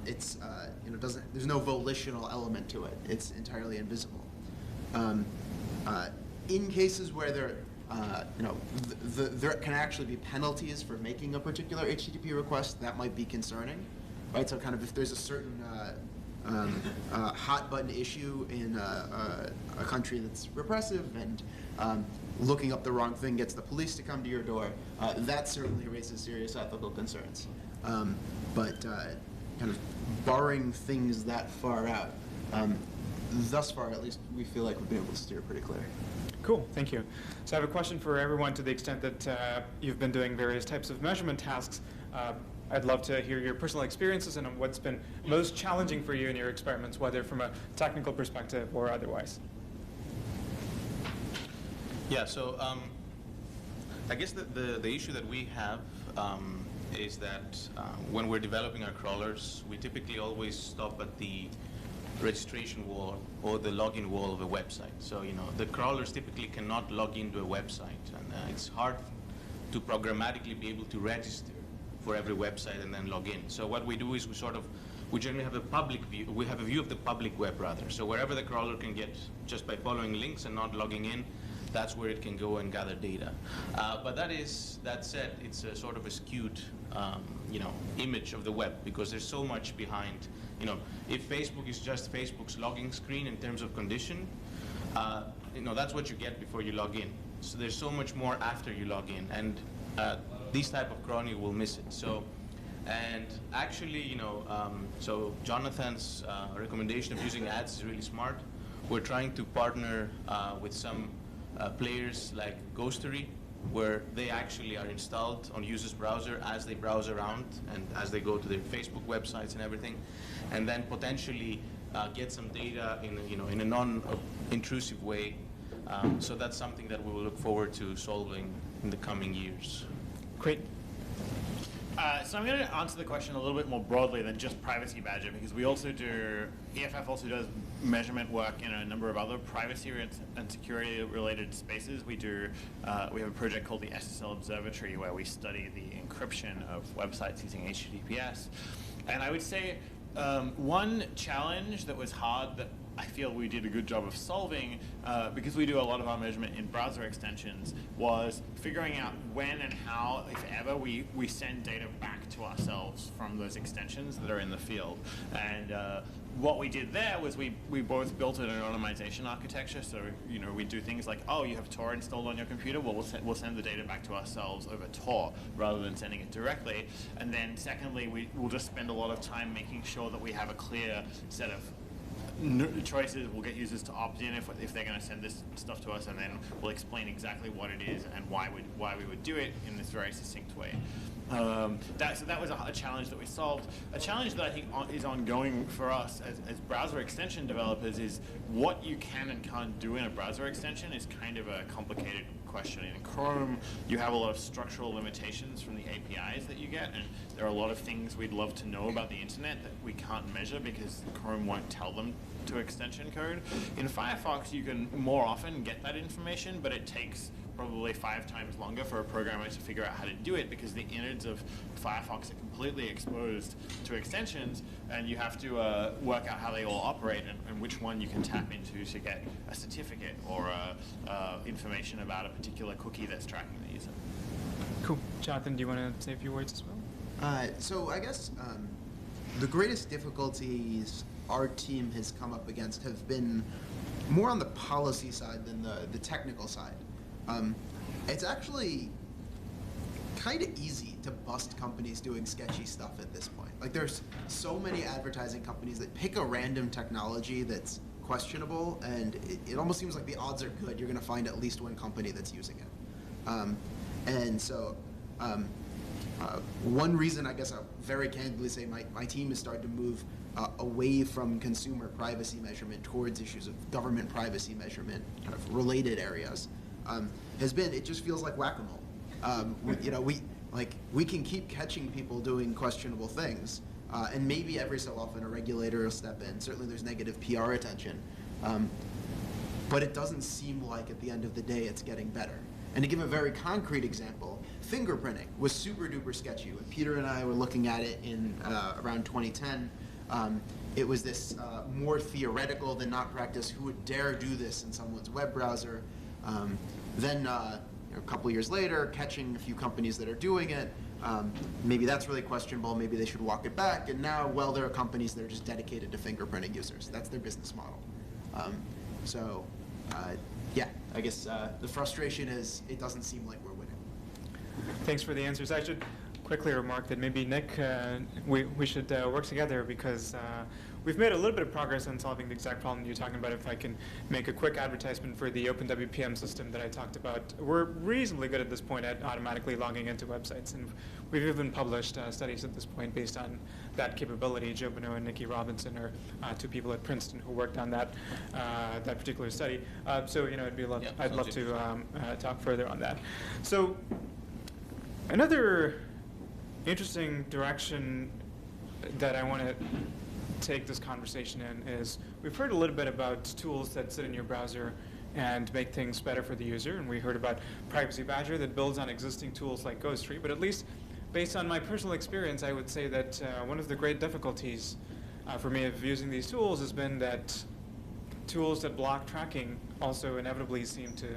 There's no volitional element to it. It's entirely invisible. In cases where there can actually be penalties for making a particular HTTP request, that might be concerning, right? So kind of if there's a certain hot button issue in a country that's repressive and looking up the wrong thing gets the police to come to your door, that certainly raises serious ethical concerns. But kind of barring things that far out, thus far at least we feel like we've been able to steer pretty clear. Cool, thank you. So I have a question for everyone to the extent that you've been doing various types of measurement tasks. I'd love to hear your personal experiences and what's been most challenging for you in your experiments, whether from a technical perspective or otherwise. Yeah, so I guess the issue that we have is that when we're developing our crawlers, we typically always stop at the registration wall or the login wall of a website. So, the crawlers typically cannot log into a website, and it's hard to programmatically be able to register for every website and then log in. So what we do is we generally have a public view. We have a view of the public web, rather. So wherever the crawler can get just by following links and not logging in, that's where it can go and gather data. But that said, it's a sort of a skewed, image of the web, because there's so much behind. If Facebook is just Facebook's logging screen in terms of condition, that's what you get before you log in. So there's so much more after you log in, and this type of crawling will miss it. So, and actually, so Jonathan's recommendation of using ads is really smart. We're trying to partner with some players like Ghostery, where they actually are installed on users' browser as they browse around and as they go to their Facebook websites and everything, and then potentially get some data in a non-intrusive way. So that's something that we will look forward to solving in the coming years. Great. So I'm going to answer the question a little bit more broadly than just Privacy Badger, because we also do, EFF also does measurement work in a number of other privacy and security related spaces. We have a project called the SSL Observatory, where we study the encryption of websites using HTTPS. And I would say one challenge that was hard that I feel we did a good job of solving, because we do a lot of our measurement in browser extensions, was figuring out when and how, if ever, we send data back to ourselves from those extensions that are in the field. And what we did there was we both built an anonymization architecture. So we do things like, oh, you have Tor installed on your computer. Well, we'll send the data back to ourselves over Tor rather than sending it directly. And then secondly, we'll just spend a lot of time making sure that we have a clear set of choices. We'll get users to opt in if they're going to send this stuff to us, and then we'll explain exactly what it is and why we would do it in this very succinct way. So that was a challenge that we solved. A challenge that I think is ongoing for us as browser extension developers is what you can and can't do in a browser extension is kind of a complicated question. In Chrome, you have a lot of structural limitations from the APIs that you get, and there are a lot of things we'd love to know about the internet that we can't measure because Chrome won't tell them to extension code. In Firefox, you can more often get that information, but it takes probably 5 times longer for a programmer to figure out how to do it because the innards of Firefox are completely exposed to extensions, and you have to work out how they all operate and which one you can tap into to get a certificate or information about a particular cookie that's tracking the user. Cool. Jonathan, do you want to say a few words as well? So I guess the greatest difficulties our team has come up against have been more on the policy side than the technical side. It's actually kind of easy to bust companies doing sketchy stuff at this point. Like, there's so many advertising companies that pick a random technology that's questionable, and it almost seems like the odds are good you're going to find at least one company that's using it. And so one reason, I guess I'll very candidly say my team has started to move away from consumer privacy measurement towards issues of government privacy measurement, kind of related areas, has been, it just feels like whack-a-mole. We can keep catching people doing questionable things, and maybe every so often a regulator will step in. Certainly there's negative PR attention, but it doesn't seem like at the end of the day it's getting better. And to give a very concrete example, fingerprinting was super duper sketchy. When Peter and I were looking at it in around 2010, it was this more theoretical than not practice. Who would dare do this in someone's web browser? Then a couple years later, catching a few companies that are doing it. Maybe that's really questionable. Maybe they should walk it back. And now, well, there are companies that are just dedicated to fingerprinting users. That's their business model. Yeah, I guess the frustration is it doesn't seem like we're winning. Thanks for the answers. I should quickly remark that maybe Nick, we should work together because we've made a little bit of progress on solving the exact problem you're talking about. If I can make a quick advertisement for the OpenWPM system that I talked about, we're reasonably good at this point at automatically logging into websites, and we've even published studies at this point based on that capability. Joe Bonneau and Nikki Robinson are 2 people at Princeton who worked on that that particular study. So it'd be I'd love to talk further on that. So another interesting direction that I want to take this conversation in is we've heard a little bit about tools that sit in your browser and make things better for the user, and we heard about Privacy Badger that builds on existing tools like Ghost Tree, but at least based on my personal experience, I would say that one of the great difficulties for me of using these tools has been that tools that block tracking also inevitably seem to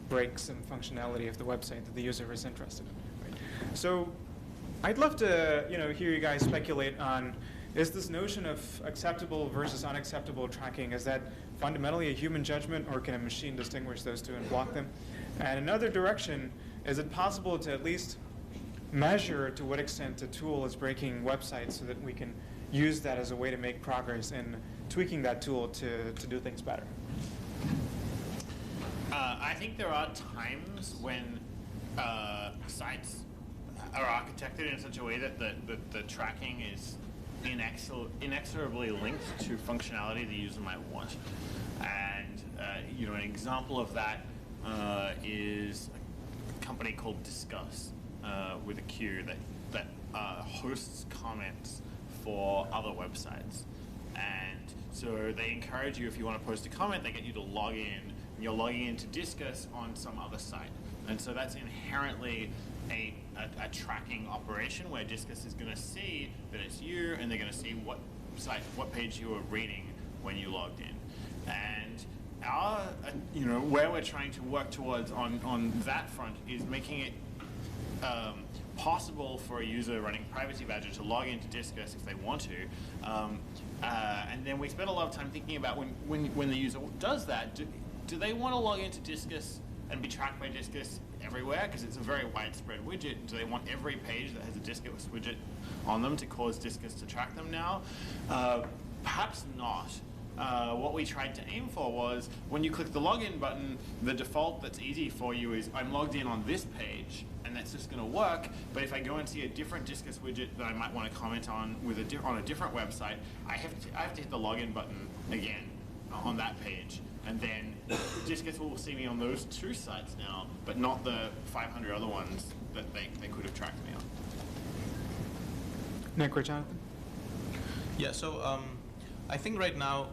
break some functionality of the website that the user is interested in. Right? So I'd love to hear you guys speculate on, is this notion of acceptable versus unacceptable tracking, is that fundamentally a human judgment, or can a machine distinguish those two and block them? And another direction, is it possible to at least measure to what extent a tool is breaking websites so that we can use that as a way to make progress in tweaking that tool to do things better? I think there are times when sites are architected in such a way that the tracking is inexorably linked to functionality the user might want. And an example of that is a company called Discuss with a Q that hosts comments for other websites. And so they encourage you, if you want to post a comment, they get you to log in, and you're logging into Discuss on some other site. And so that's inherently a tracking operation where Discuss is going to see that it's you, and they're going to see what page you were reading when you logged in. And our, where we're trying to work towards on that front is making it possible for a user running Privacy Badger to log into Discuss if they want to. And then we spend a lot of time thinking about when the user does that, do they want to log into Discuss and be tracked by Discuss everywhere, because it's a very widespread widget? Do they want every page that has a Discuss widget on them to cause Discuss to track them now? Perhaps not. what we tried to aim for was when you click the login button, the default that's easy for you is I'm logged in on this page, and that's just going to work. But if I go and see a different Discus widget that I might want to comment on on a different website, I have to hit the login button again on that page. And then Discus will see me on those 2 sites now, but not the 500 other ones that they could have tracked me on. Nick or Jonathan? Yeah, so I think right now,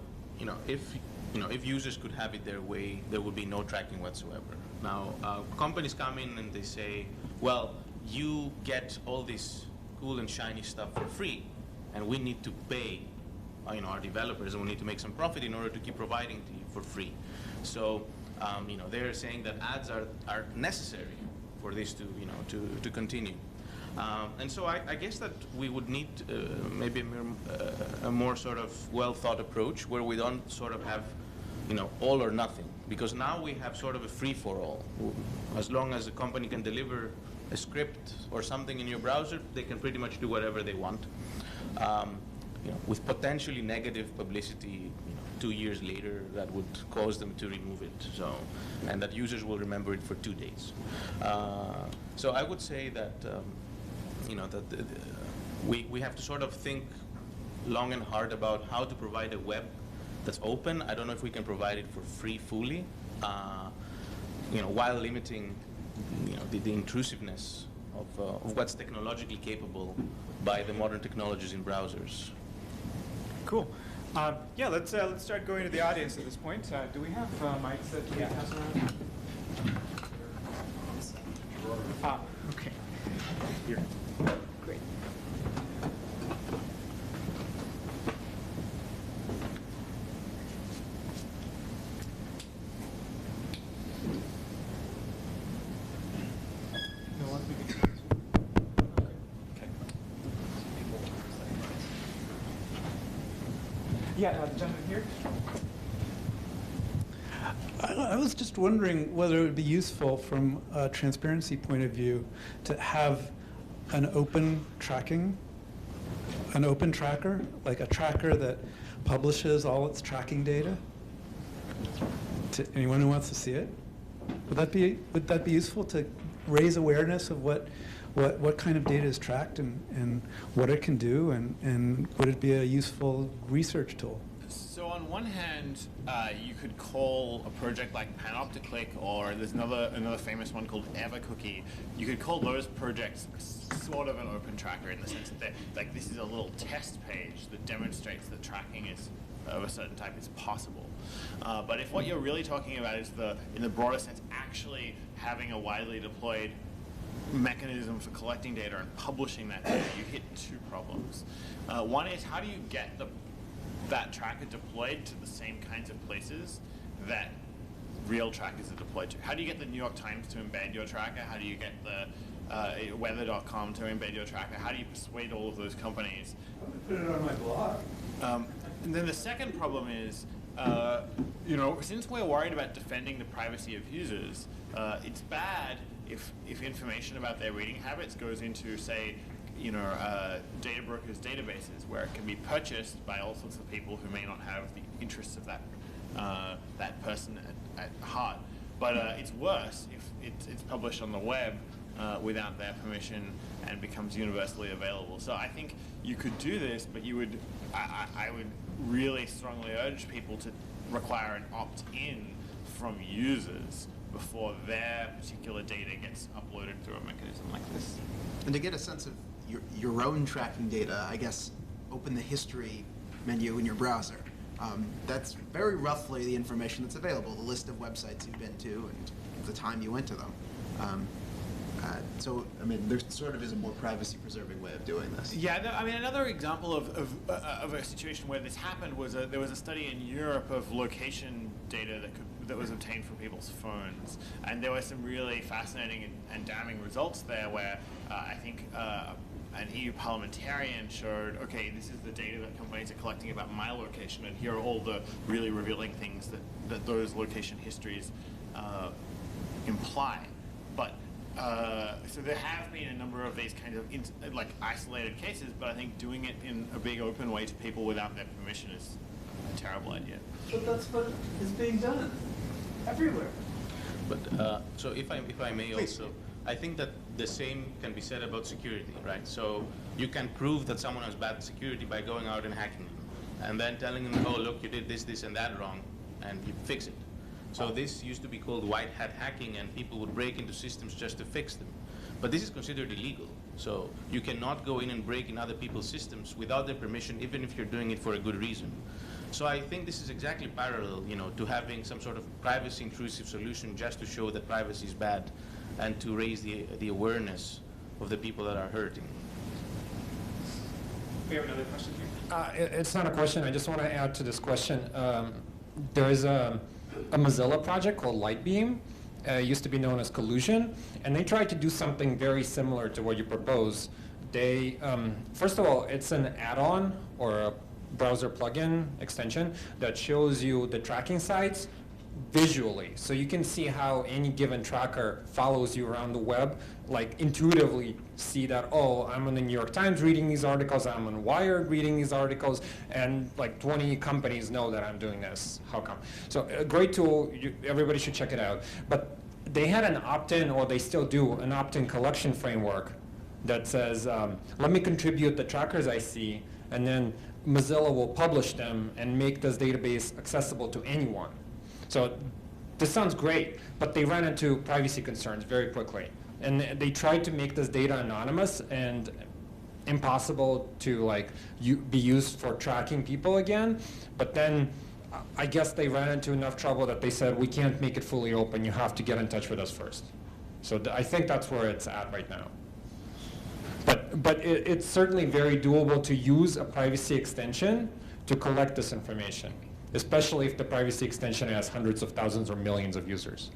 if users could have it their way, there would be no tracking whatsoever. Now, companies come in and they say, well, you get all this cool and shiny stuff for free, and we need to pay our developers, and we need to make some profit in order to keep providing to you for free. So, they're saying that ads are necessary for this to continue. And so I guess that we would need maybe a more sort of well-thought approach where we don't sort of have, all or nothing. Because now we have sort of a free-for-all. As long as a company can deliver a script or something in your browser, they can pretty much do whatever they want. With potentially negative publicity, 2 years later, that would cause them to remove it. So, and that users will remember it for 2 days. So I would say that we have to sort of think long and hard about how to provide a web that's open. I don't know if we can provide it for free fully, while limiting the intrusiveness of what's technologically capable by the modern technologies in browsers. Cool. Yeah, let's start going to the audience at this point. Do we have mics that we pass around? Okay. Here. Great. Yeah, the gentleman here. I was just wondering whether it would be useful from a transparency point of view to have an open tracker, like a tracker that publishes all its tracking data to anyone who wants to see it. Would that be useful to raise awareness of what kind of data is tracked and what it can do, and would it be a useful research tool? So on one hand, you could call a project like Panopticlick, or there's another famous one called Evercookie. You could call those projects sort of an open tracker in the sense that like this is a little test page that demonstrates that tracking is of a certain type is possible. But if what you're really talking about is in the broader sense, actually having a widely deployed mechanism for collecting data and publishing that data, you hit 2 problems. One is, how do you get that tracker deployed to the same kinds of places that real trackers are deployed to? How do you get the New York Times to embed your tracker? How do you get the weather.com to embed your tracker? How do you persuade all of those companies? Put it on my blog. And then the second problem is, since we're worried about defending the privacy of users, it's bad if information about their reading habits goes into, say, data brokers' databases, where it can be purchased by all sorts of people who may not have the interests of that person at heart. But it's worse if it's published on the web without their permission and becomes universally available. So I think you could do this, but I would really strongly urge people to require an opt-in from users before their particular data gets uploaded through a mechanism like this. And to get a sense of your own tracking data, I guess open the history menu in your browser. That's very roughly the information that's available, the list of websites you've been to and the time you went to them. So, I mean, there sort of is a more privacy-preserving way of doing this. Yeah, another example of a situation where this happened was there was a study in Europe of location data that was obtained from people's phones, and there were some really fascinating and damning results there where I think an EU parliamentarian showed, okay, this is the data that companies are collecting about my location, and here are all the really revealing things that those location histories imply. But so there have been a number of these kinds of isolated cases, but I think doing it in a big open way to people without their permission is terrible idea. But that's what is being done everywhere. But so if I may also, I think that the same can be said about security, right? So you can prove that someone has bad security by going out and hacking them, and then telling them, oh look, you did this, this, and that wrong, and you fix it. So this used to be called white hat hacking, and people would break into systems just to fix them. But this is considered illegal. So you cannot go in and break in other people's systems without their permission, even if you're doing it for a good reason. So I think this is exactly parallel, to having some sort of privacy intrusive solution just to show that privacy is bad and to raise the awareness of the people that are hurting. We have another question here. It's not a question. I just want to add to this question. There is a Mozilla project called Lightbeam. Used to be known as Collusion, and they tried to do something very similar to what you propose. They, first of all, it's an add-on or a browser plugin extension that shows you the tracking sites visually. So you can see how any given tracker follows you around the web, like intuitively see that, oh, I'm on the New York Times reading these articles, I'm on Wired reading these articles, and like 20 companies know that I'm doing this. How come? So a great tool, everybody should check it out. But they had an opt-in, or they still do, an opt-in collection framework that says, let me contribute the trackers I see, and then Mozilla will publish them and make this database accessible to anyone. So this sounds great, but they ran into privacy concerns very quickly. And they tried to make this data anonymous and impossible to be used for tracking people again. But then I guess they ran into enough trouble that they said, we can't make it fully open, you have to get in touch with us first. So I think that's where it's at right now. But it's certainly very doable to use a privacy extension to collect this information, especially if the privacy extension has hundreds of thousands or millions of users.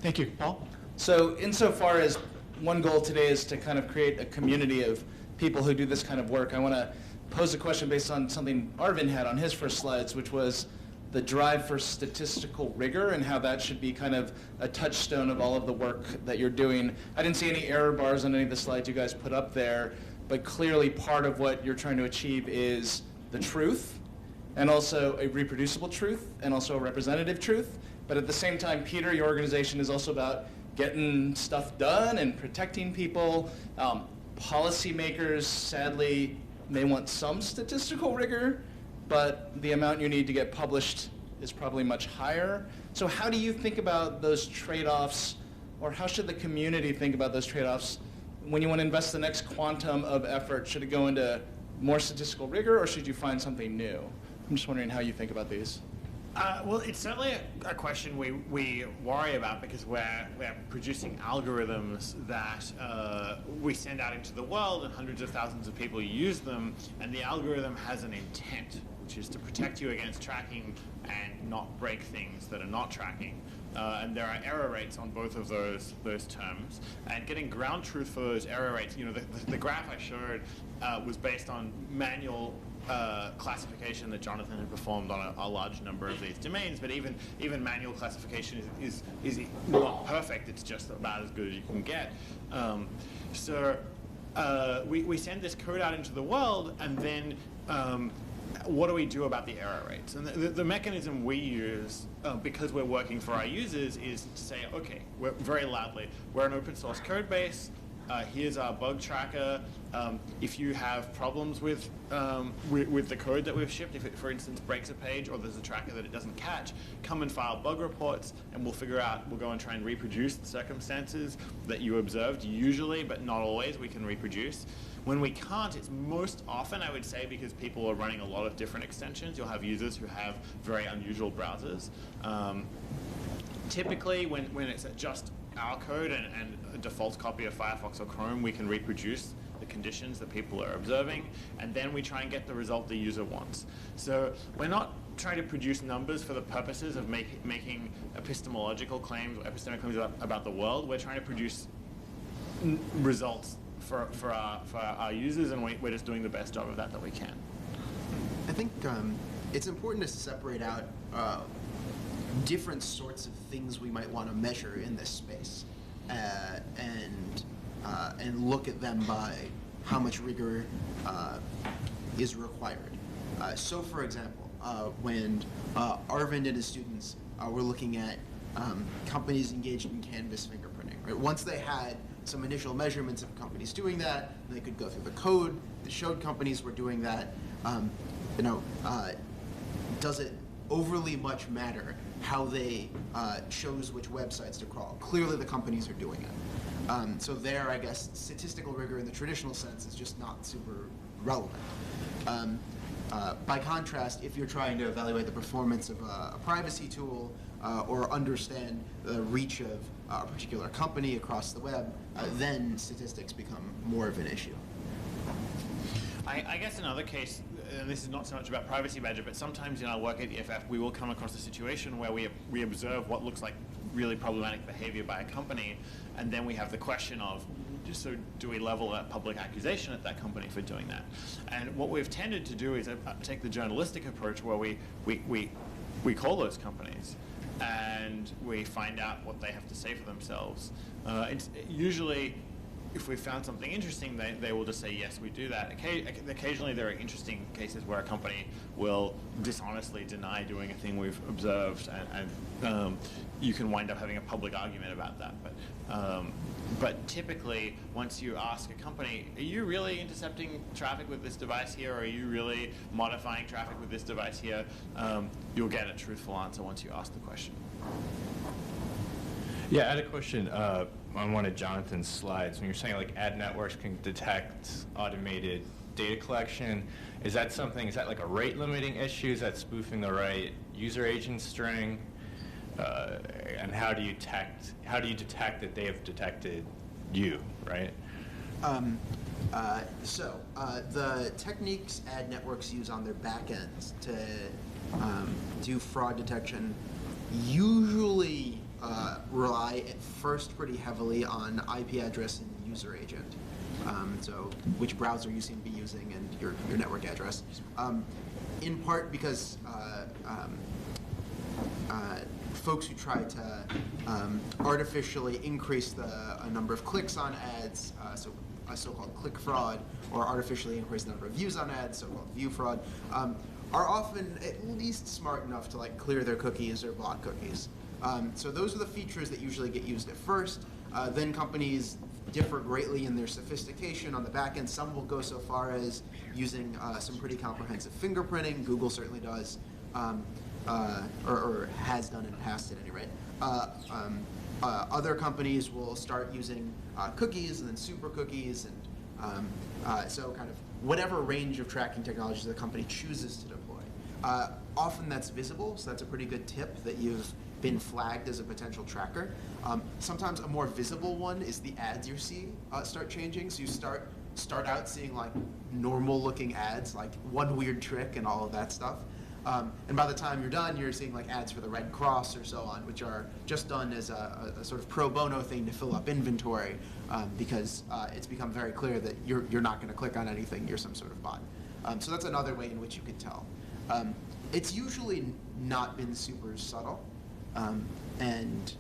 Thank you. Paul? So insofar as one goal today is to kind of create a community of people who do this kind of work, I want to pose a question based on something Arvin had on his first slides, which was the drive for statistical rigor and how that should be kind of a touchstone of all of the work that you're doing. I didn't see any error bars on any of the slides you guys put up there, but clearly part of what you're trying to achieve is the truth, and also a reproducible truth, and also a representative truth. But at the same time, Peter, your organization is also about getting stuff done and protecting people. Policymakers, sadly, may want some statistical rigor, but the amount you need to get published is probably much higher. So how do you think about those trade-offs, or how should the community think about those trade-offs when you want to invest the next quantum of effort? Should it go into more statistical rigor, or should you find something new? I'm just wondering how you think about these. Well, it's certainly a question we worry about, because we're producing algorithms that we send out into the world, and hundreds of thousands of people use them, and the algorithm has an intent, which is to protect you against tracking and not break things that are not tracking. And there are error rates on both of those terms. And getting ground truth for those error rates, the graph I showed was based on manual classification that Jonathan had performed on a large number of these domains, but even manual classification is not perfect. It's just about as good as you can get. So we send this code out into the world, and then what do we do about the error rates? And the mechanism we use, because we're working for our users, is to say, okay, we're very loudly, we're an open source code base. Here's our bug tracker. If you have problems with the code that we've shipped, if it, for instance, breaks a page or there's a tracker that it doesn't catch, come and file bug reports, and we'll go and try and reproduce the circumstances that you observed, usually, but not always, we can reproduce. When we can't, it's most often, I would say, because people are running a lot of different extensions. You'll have users who have very unusual browsers. Typically, when it's just our code and a default copy of Firefox or Chrome, we can reproduce the conditions that people are observing, and then we try and get the result the user wants. So we're not trying to produce numbers for the purposes of making epistemological claims or epistemic claims about the world. We're trying to produce results for our users, and we're just doing the best job of that we can. I think it's important to separate out different sorts of things we might want to measure in this space, and look at them by how much rigor is required. So, for example, when Arvind and his students were looking at companies engaged in canvas fingerprinting, right? Once they had some initial measurements of companies doing that, they could go through the code that showed companies were doing that. Does it overly much matter how they chose which websites to crawl? Clearly, the companies are doing it. So there, I guess, statistical rigor in the traditional sense is just not super relevant. By contrast, if you're trying to evaluate the performance of a privacy tool or understand the reach of a particular company across the web, then statistics become more of an issue. I guess another case, and this is not so much about privacy badger, but sometimes in our work at EFF, we will come across a situation where we observe what looks like really problematic behavior by a company, and then we have the question of, so do we level a public accusation at that company for doing that? And what we've tended to do is take the journalistic approach where we call those companies and we find out what they have to say for themselves. It's usually, if we found something interesting, they will just say, yes, we do that. Occasionally there are interesting cases where a company will dishonestly deny doing a thing we've observed, and you can wind up having a public argument about that. But typically, once you ask a company, are you really intercepting traffic with this device here, or are you really modifying traffic with this device here, you'll get a truthful answer once you ask the question. Yeah, I had a question on one of Jonathan's slides. When you're saying like ad networks can detect automated data collection, is that like a rate limiting issue? Is that spoofing the right user agent string? And how do you detect that they have detected you, right? The techniques ad networks use on their backends to do fraud detection usually rely at first pretty heavily on IP address and user agent. So which browser you seem to be using and your network address. In part because folks who try to artificially increase the number of clicks on ads, so a so-called click fraud, or artificially increase the number of views on ads, so-called view fraud, are often at least smart enough to like clear their cookies or block cookies. So those are the features that usually get used at first. Then companies differ greatly in their sophistication on the back end. Some will go so far as using some pretty comprehensive fingerprinting. Google certainly does. Or has done in the past at any rate. Other companies will start using cookies and then super cookies, and so kind of whatever range of tracking technologies the company chooses to deploy. Often that's visible, so that's a pretty good tip that you've been flagged as a potential tracker. Sometimes a more visible one is the ads you see start changing. So you start out seeing like normal looking ads, like one weird trick and all of that stuff. And by the time you're done, you're seeing like ads for the Red Cross or so on, which are just done as a sort of pro bono thing to fill up inventory, because it's become very clear that you're not going to click on anything. You're some sort of bot. So that's another way in which you could tell. It's usually not been super subtle, and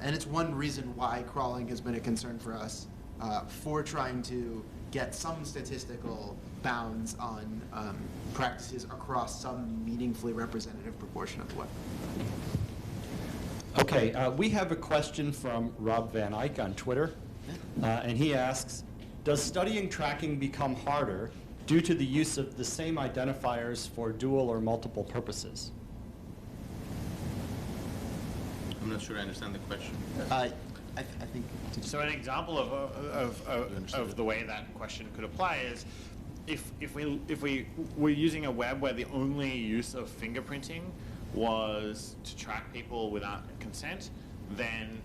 it's one reason why crawling has been a concern for us for trying to get some statistical bounds on practices across some meaningfully representative proportion of the web. Okay, we have a question from Rob Van Eyck on Twitter, and he asks, does studying tracking become harder due to the use of the same identifiers for dual or multiple purposes? I'm not sure I understand the question. I think. So an example of the way that question could apply is, if we were using a web where the only use of fingerprinting was to track people without consent, then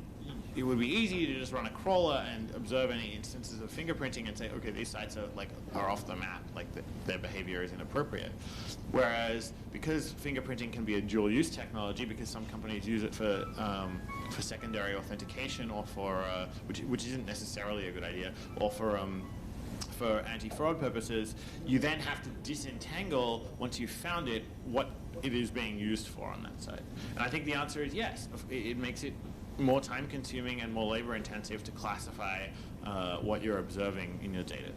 it would be easy to just run a crawler and observe any instances of fingerprinting and say, okay, these sites are off the map, like their behavior is inappropriate. Whereas because fingerprinting can be a dual use technology, because some companies use it for secondary authentication or for which isn't necessarily a good idea, or for anti-fraud purposes, you then have to disentangle, once you've found it, what it is being used for on that site. And I think the answer is yes. It makes it more time-consuming and more labor-intensive to classify what you're observing in your data.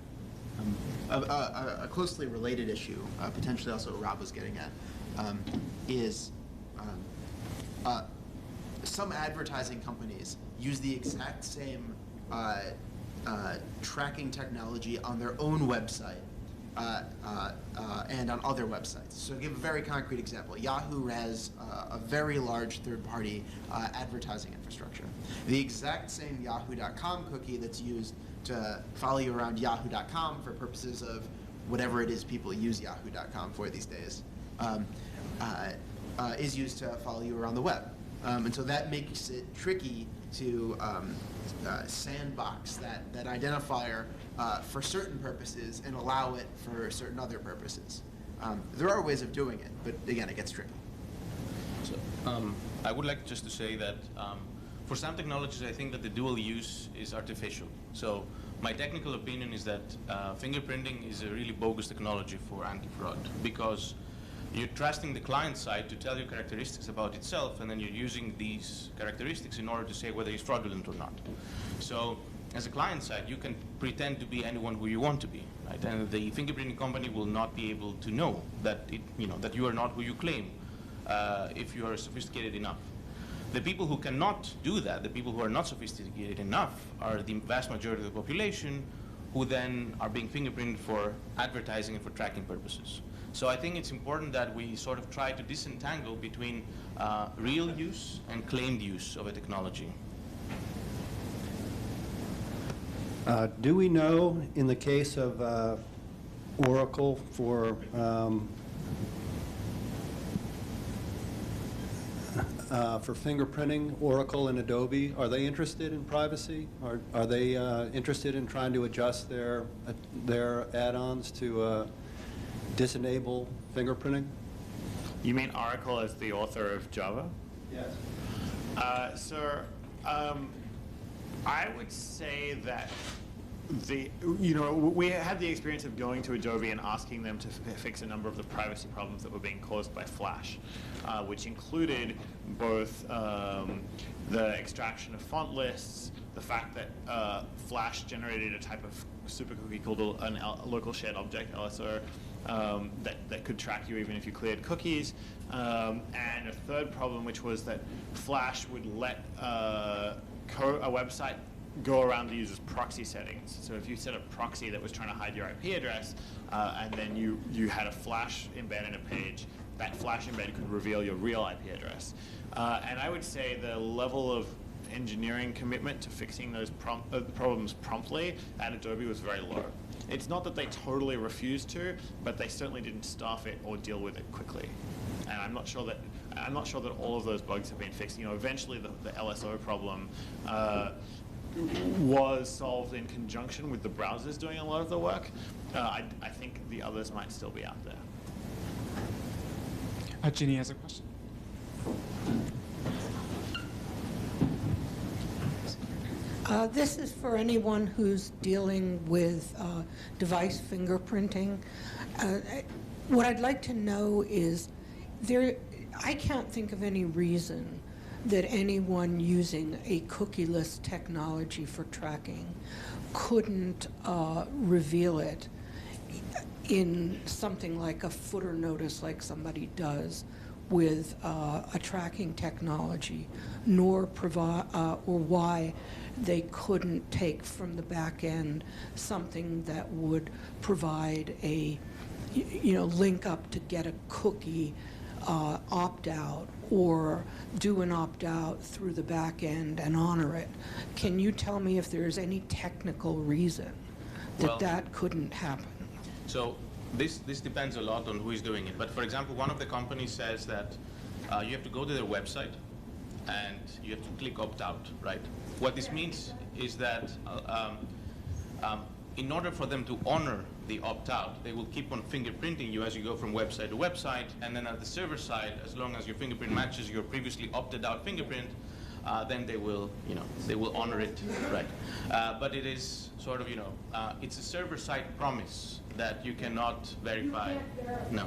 A closely related issue, potentially also what Rob was getting at, is some advertising companies use the exact same tracking technology on their own website and on other websites. So to give a very concrete example, Yahoo has a very large third-party advertising infrastructure. The exact same yahoo.com cookie that's used to follow you around yahoo.com for purposes of whatever it is people use yahoo.com for these days is used to follow you around the web. And so that makes it tricky to sandbox that identifier for certain purposes and allow it for certain other purposes. There are ways of doing it, but again, it gets tricky. So, I would like just to say that for some technologies, I think that the dual use is artificial. So my technical opinion is that fingerprinting is a really bogus technology for anti-fraud, because you're trusting the client side to tell you characteristics about itself, and then you're using these characteristics in order to say whether it's fraudulent or not. So as a client side, you can pretend to be anyone who you want to be, right? And the fingerprinting company will not be able to know that that you are not who you claim if you are sophisticated enough. The people who cannot do that, the people who are not sophisticated enough, are the vast majority of the population, who then are being fingerprinted for advertising and for tracking purposes. So I think it's important that we sort of try to disentangle between real use and claimed use of a technology. Do we know, in the case of Oracle for fingerprinting, Oracle and Adobe, are they interested in privacy? Are they interested in trying to adjust their add-ons to disenable fingerprinting? You mean Oracle as the author of Java? Yes. Sir, I would say that we had the experience of going to Adobe and asking them to fix a number of the privacy problems that were being caused by Flash, which included both the extraction of font lists, the fact that Flash generated a type of super cookie called a local shared object, LSO, that could track you even if you cleared cookies, and a third problem, which was that Flash would let a website go around the user's proxy settings. So if you set a proxy that was trying to hide your IP address, and then you had a Flash embed in a page, that Flash embed could reveal your real IP address. And I would say the level of engineering commitment to fixing those problems promptly at Adobe was very low. It's not that they totally refused to, but they certainly didn't staff it or deal with it quickly. And I'm not sure that all of those bugs have been fixed. Eventually the LSO problem was solved in conjunction with the browsers doing a lot of the work. I think the others might still be out there. Ginny has a question. This is for anyone who's dealing with device fingerprinting. What I'd like to know is, I can't think of any reason that anyone using a cookieless technology for tracking couldn't reveal it in something like a footer notice like somebody does with a tracking technology, nor provide, or why they couldn't take from the back end something that would provide a, link up to get a cookie opt-out, or do an opt-out through the back end and honor it. Can you tell me if there's any technical reason that that couldn't happen? So this depends a lot on who is doing it. But for example, one of the companies says that you have to go to their website and you have to click opt-out, right? What this means is that in order for them to honor the opt-out, they will keep on fingerprinting you as you go from website to website, and then at the server side, as long as your fingerprint matches your previously opted-out fingerprint, then they will honor it, right? But it is sort of, it's a server-side promise that you cannot verify. No.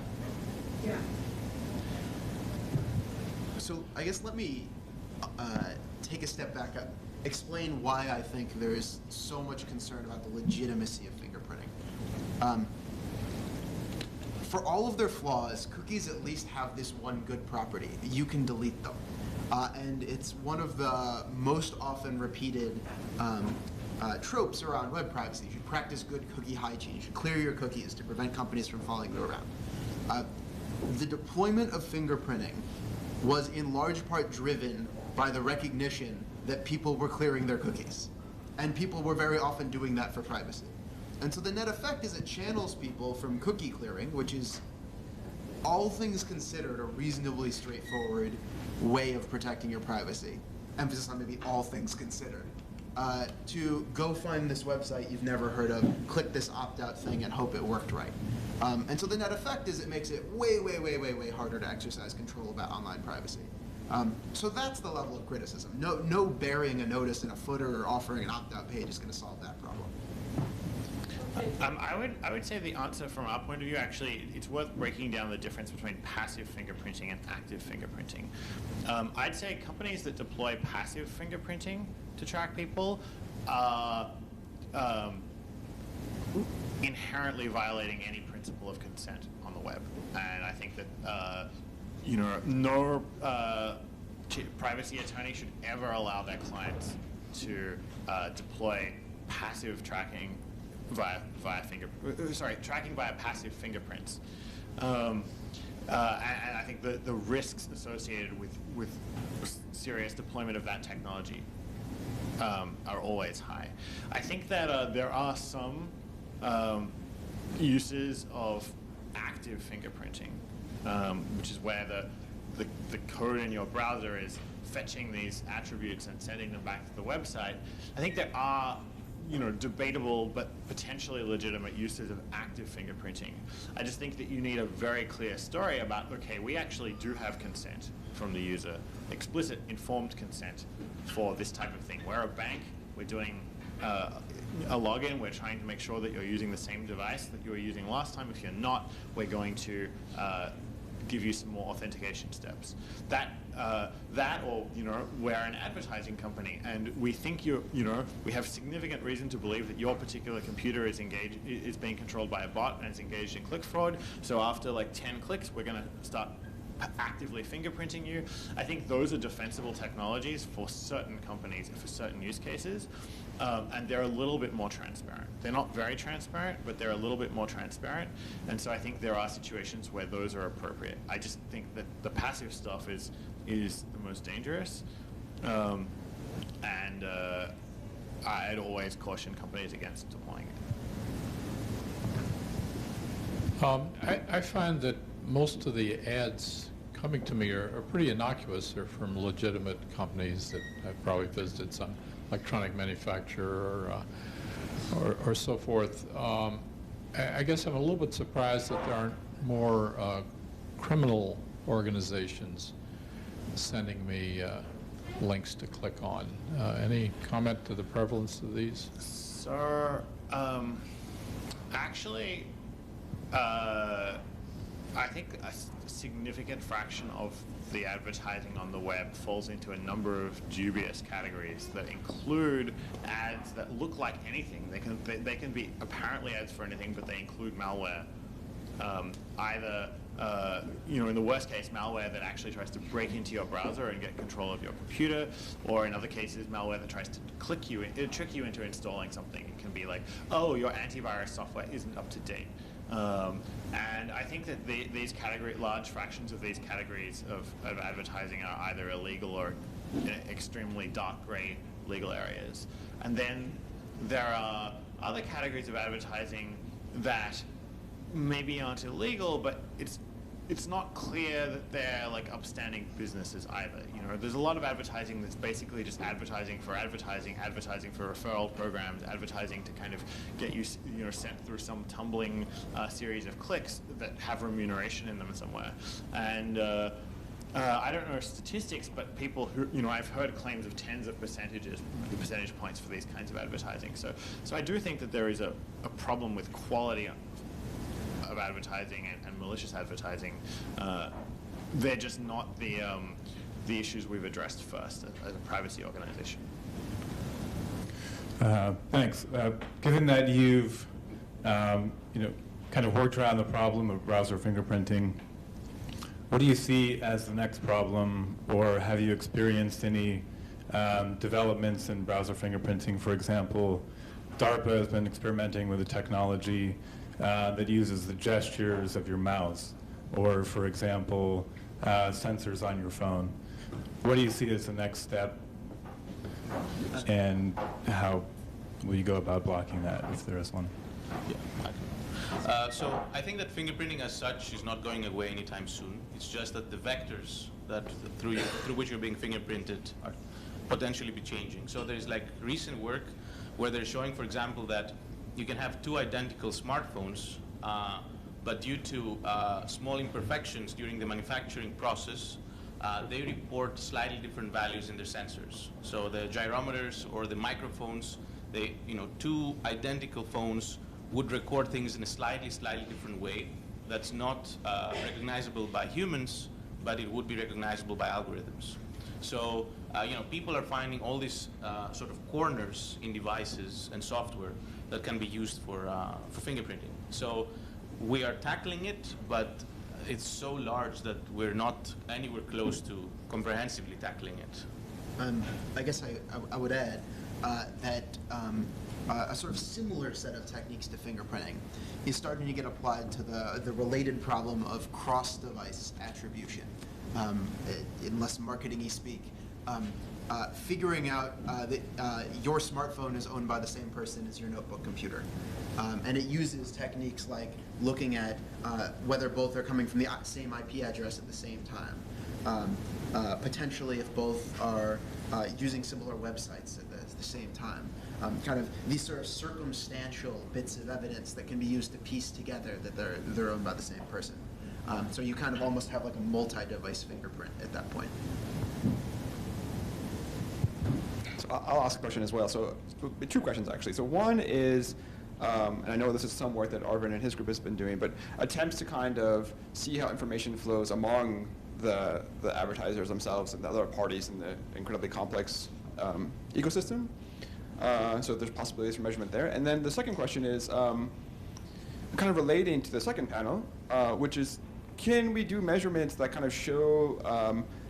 Yeah. So I guess let me take a step back up, explain why I think there is so much concern about the legitimacy of fingerprinting. For all of their flaws, cookies at least have this one good property. You can delete them. And it's one of the most often repeated tropes around web privacy. You should practice good cookie hygiene. You should clear your cookies to prevent companies from following you around. The deployment of fingerprinting was in large part driven by the recognition that people were clearing their cookies. And people were very often doing that for privacy. And so the net effect is it channels people from cookie clearing, which is, all things considered, a reasonably straightforward way of protecting your privacy. Emphasis on maybe all things considered. To go find this website you've never heard of, click this opt-out thing, and hope it worked right. And so the net effect is it makes it way, way, way, way, way harder to exercise control about online privacy. So that's the level of criticism. No burying a notice in a footer or offering an opt-out page is going to solve that problem. I would say the answer from our point of view, actually, it's worth breaking down the difference between passive fingerprinting and active fingerprinting. I'd say companies that deploy passive fingerprinting to track people are inherently violating any principle of consent on the web. And I think that no privacy attorney should ever allow their clients to deploy passive tracking tracking via passive fingerprints. And I think the risks associated with serious deployment of that technology are always high. I think that there are some uses of active fingerprinting, which is where the code in your browser is fetching these attributes and sending them back to the website. I think there are debatable but potentially legitimate uses of active fingerprinting. I just think that you need a very clear story about, okay, we actually do have consent from the user, explicit, informed consent for this type of thing. We're a bank, we're doing a login, we're trying to make sure that you're using the same device that you were using last time. If you're not, we're going to give you some more authentication steps. That or we're an advertising company and we think we have significant reason to believe that your particular computer is being controlled by a bot and is engaged in click fraud. So after like 10 clicks, we're going to start actively fingerprinting you. I think those are defensible technologies for certain companies and for certain use cases. And they're a little bit more transparent. They're not very transparent, but they're a little bit more transparent. And so I think there are situations where those are appropriate. I just think that the passive stuff is the most dangerous. And I'd always caution companies against deploying it. I find that most of the ads coming to me are pretty innocuous. They're from legitimate companies that I've probably visited, some electronic manufacturer or so forth. I guess I'm a little bit surprised that there aren't more criminal organizations sending me links to click on. Any comment to the prevalence of these? So, actually, I think a significant fraction of the advertising on the web falls into a number of dubious categories that include ads that look like anything. They can be apparently ads for anything, but they include malware. Either in the worst case, malware that actually tries to break into your browser and get control of your computer, or in other cases, malware that tries to trick you into installing something. It can be like, oh, your antivirus software isn't up to date. And I think that these large fractions of these categories of advertising are either illegal or extremely dark gray legal areas. And then there are other categories of advertising that maybe aren't illegal, but it's not clear that they're like upstanding businesses either. There's a lot of advertising that's basically just advertising for referral programs, advertising to kind of get you sent through some tumbling series of clicks that have remuneration in them somewhere. And I don't know statistics, but people who I've heard claims of tens of percentage points for these kinds of advertising. So I do think that there is a problem with quality of advertising and malicious advertising. They're just not the issues we've addressed first as a privacy organization. Thanks. Given that you've kind of worked around the problem of browser fingerprinting. What do you see as the next problem, or have you experienced any developments in browser fingerprinting? For example, DARPA has been experimenting with a technology that uses the gestures of your mouse, or, for example, sensors on your phone. What do you see as the next step, and how will you go about blocking that, if there is one? So I think that fingerprinting as such is not going away anytime soon. It's just that the vectors that through which you're being fingerprinted are potentially be changing. So there's like recent work where they're showing, for example, that you can have two identical smartphones, but due to small imperfections during the manufacturing process, they report slightly different values in their sensors. So the gyrometers or the microphones, two identical phones would record things in a slightly different way that's not recognizable by humans, but it would be recognizable by algorithms. So, people are finding all these sort of corners in devices and software that can be used for fingerprinting. So we are tackling it, but it's so large that we're not anywhere close to comprehensively tackling it. I guess I would add that a sort of similar set of techniques to fingerprinting is starting to get applied to the related problem of cross-device attribution. In less marketing-y speak, figuring out that your smartphone is owned by the same person as your notebook computer. And it uses techniques like looking at whether both are coming from the same IP address at the same time. Potentially if both are using similar websites at the same time. Kind of these sort of circumstantial bits of evidence that can be used to piece together that they're owned by the same person. So you kind of almost have like a multi-device fingerprint at that point. So I'll ask a question as well. So two questions actually. So one is, and I know this is some work that Arvin and his group has been doing, but attempts to kind of see how information flows among the advertisers themselves and the other parties in the incredibly complex ecosystem. So there's possibilities for measurement there. And then the second question is kind of relating to the second panel, which is, can we do measurements that kind of show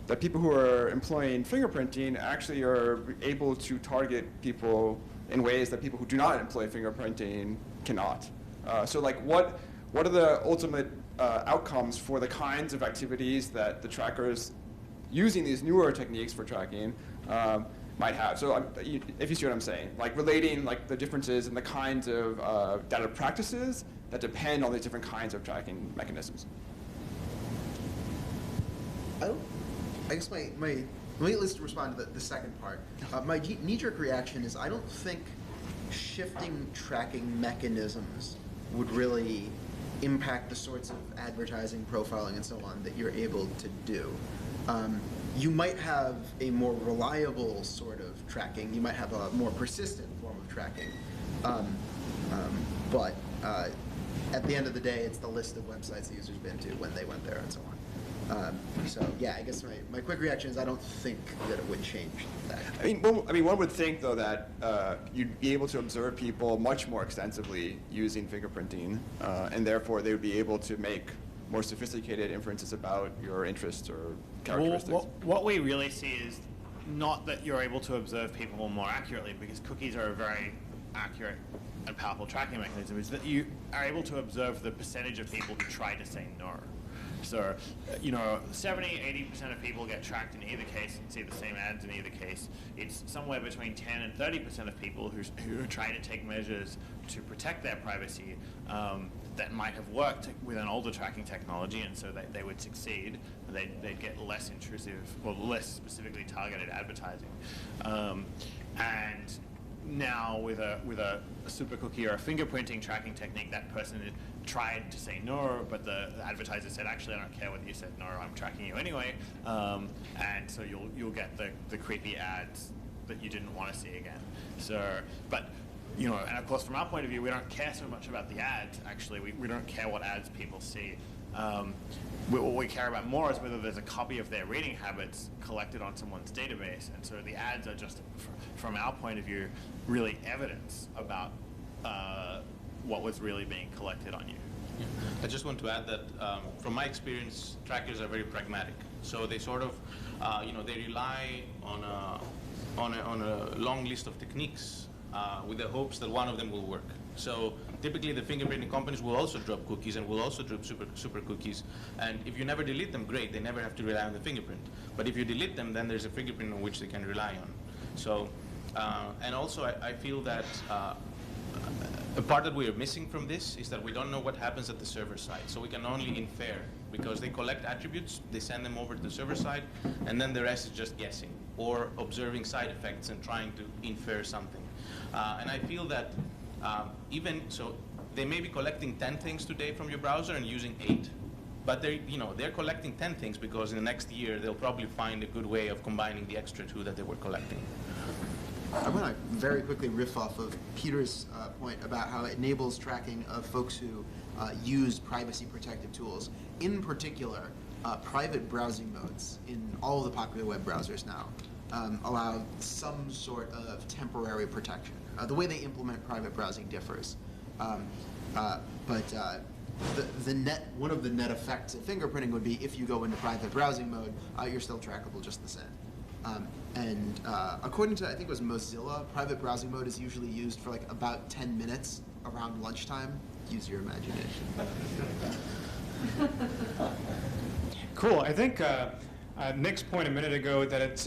that people who are employing fingerprinting actually are able to target people in ways that people who do not employ fingerprinting cannot? So like what are the ultimate outcomes for the kinds of activities that the trackers using these newer techniques for tracking might have? So if you see what I'm saying, like relating like the differences in the kinds of data practices that depend on these different kinds of tracking mechanisms. I guess let me at least respond to the second part. My knee-jerk reaction is I don't think shifting tracking mechanisms would really impact the sorts of advertising, profiling, and so on that you're able to do. You might have a more reliable sort of tracking. You might have a more persistent form of tracking. But at the end of the day, it's the list of websites the user's been to when they went there and so on. So yeah, I guess my quick reaction is I don't think that it would change that. I mean, one would think though that you'd be able to observe people much more extensively using fingerprinting, and therefore they would be able to make more sophisticated inferences about your interests or characteristics. Well, what we really see is not that you're able to observe people more accurately, because cookies are a very accurate and powerful tracking mechanism, is that you are able to observe the percentage of people who try to say no. So, 70, 80% of people get tracked in either case and see the same ads in either case. It's somewhere between 10 and 30% of people who are trying to take measures to protect their privacy that might have worked with an older tracking technology, and so they would succeed. They'd get less intrusive, or less specifically targeted advertising. And now with a super cookie or a fingerprinting tracking technique, that person tried to say no, but the advertiser said, actually, I don't care whether you said no, I'm tracking you anyway. And so you'll get the creepy ads that you didn't want to see again. So, but, and of course, from our point of view, we don't care so much about the ads, actually. We don't care what ads people see. What we care about more is whether there's a copy of their reading habits collected on someone's database. And so the ads are just, from our point of view, really evidence about what was really being collected on you. I just want to add that from my experience, trackers are very pragmatic. So they sort of, they rely on a long list of techniques with the hopes that one of them will work. So typically the fingerprinting companies will also drop cookies and will also drop super cookies. And if you never delete them, great, they never have to rely on the fingerprint. But if you delete them, then there's a fingerprint on which they can rely on. So, and also I feel that a part that we are missing from this is that we don't know what happens at the server side. So we can only infer, because they collect attributes, they send them over to the server side, and then the rest is just guessing or observing side effects and trying to infer something. And I feel that even so, they may be collecting 10 things today from your browser and using 8. But they're collecting 10 things because in the next year they'll probably find a good way of combining the extra 2 that they were collecting. I want to very quickly riff off of Peter's point about how it enables tracking of folks who use privacy protective tools. In particular, private browsing modes in all of the popular web browsers now allow some sort of temporary protection. The way they implement private browsing differs. But one of the net effects of fingerprinting would be if you go into private browsing mode, you're still trackable just the same. And according to, I think it was Mozilla, private browsing mode is usually used for like about 10 minutes around lunchtime. Use your imagination. Cool. I think Nick's point a minute ago that it's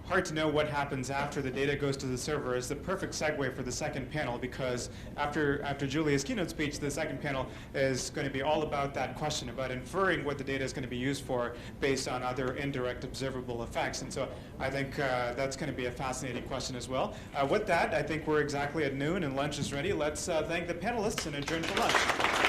hard to know what happens after the data goes to the server is the perfect segue for the second panel, because after Julia's keynote speech, the second panel is going to be all about that question about inferring what the data is going to be used for based on other indirect observable effects. And so I think that's going to be a fascinating question as well. With that, I think we're exactly at noon and lunch is ready. Let's thank the panelists and adjourn for lunch.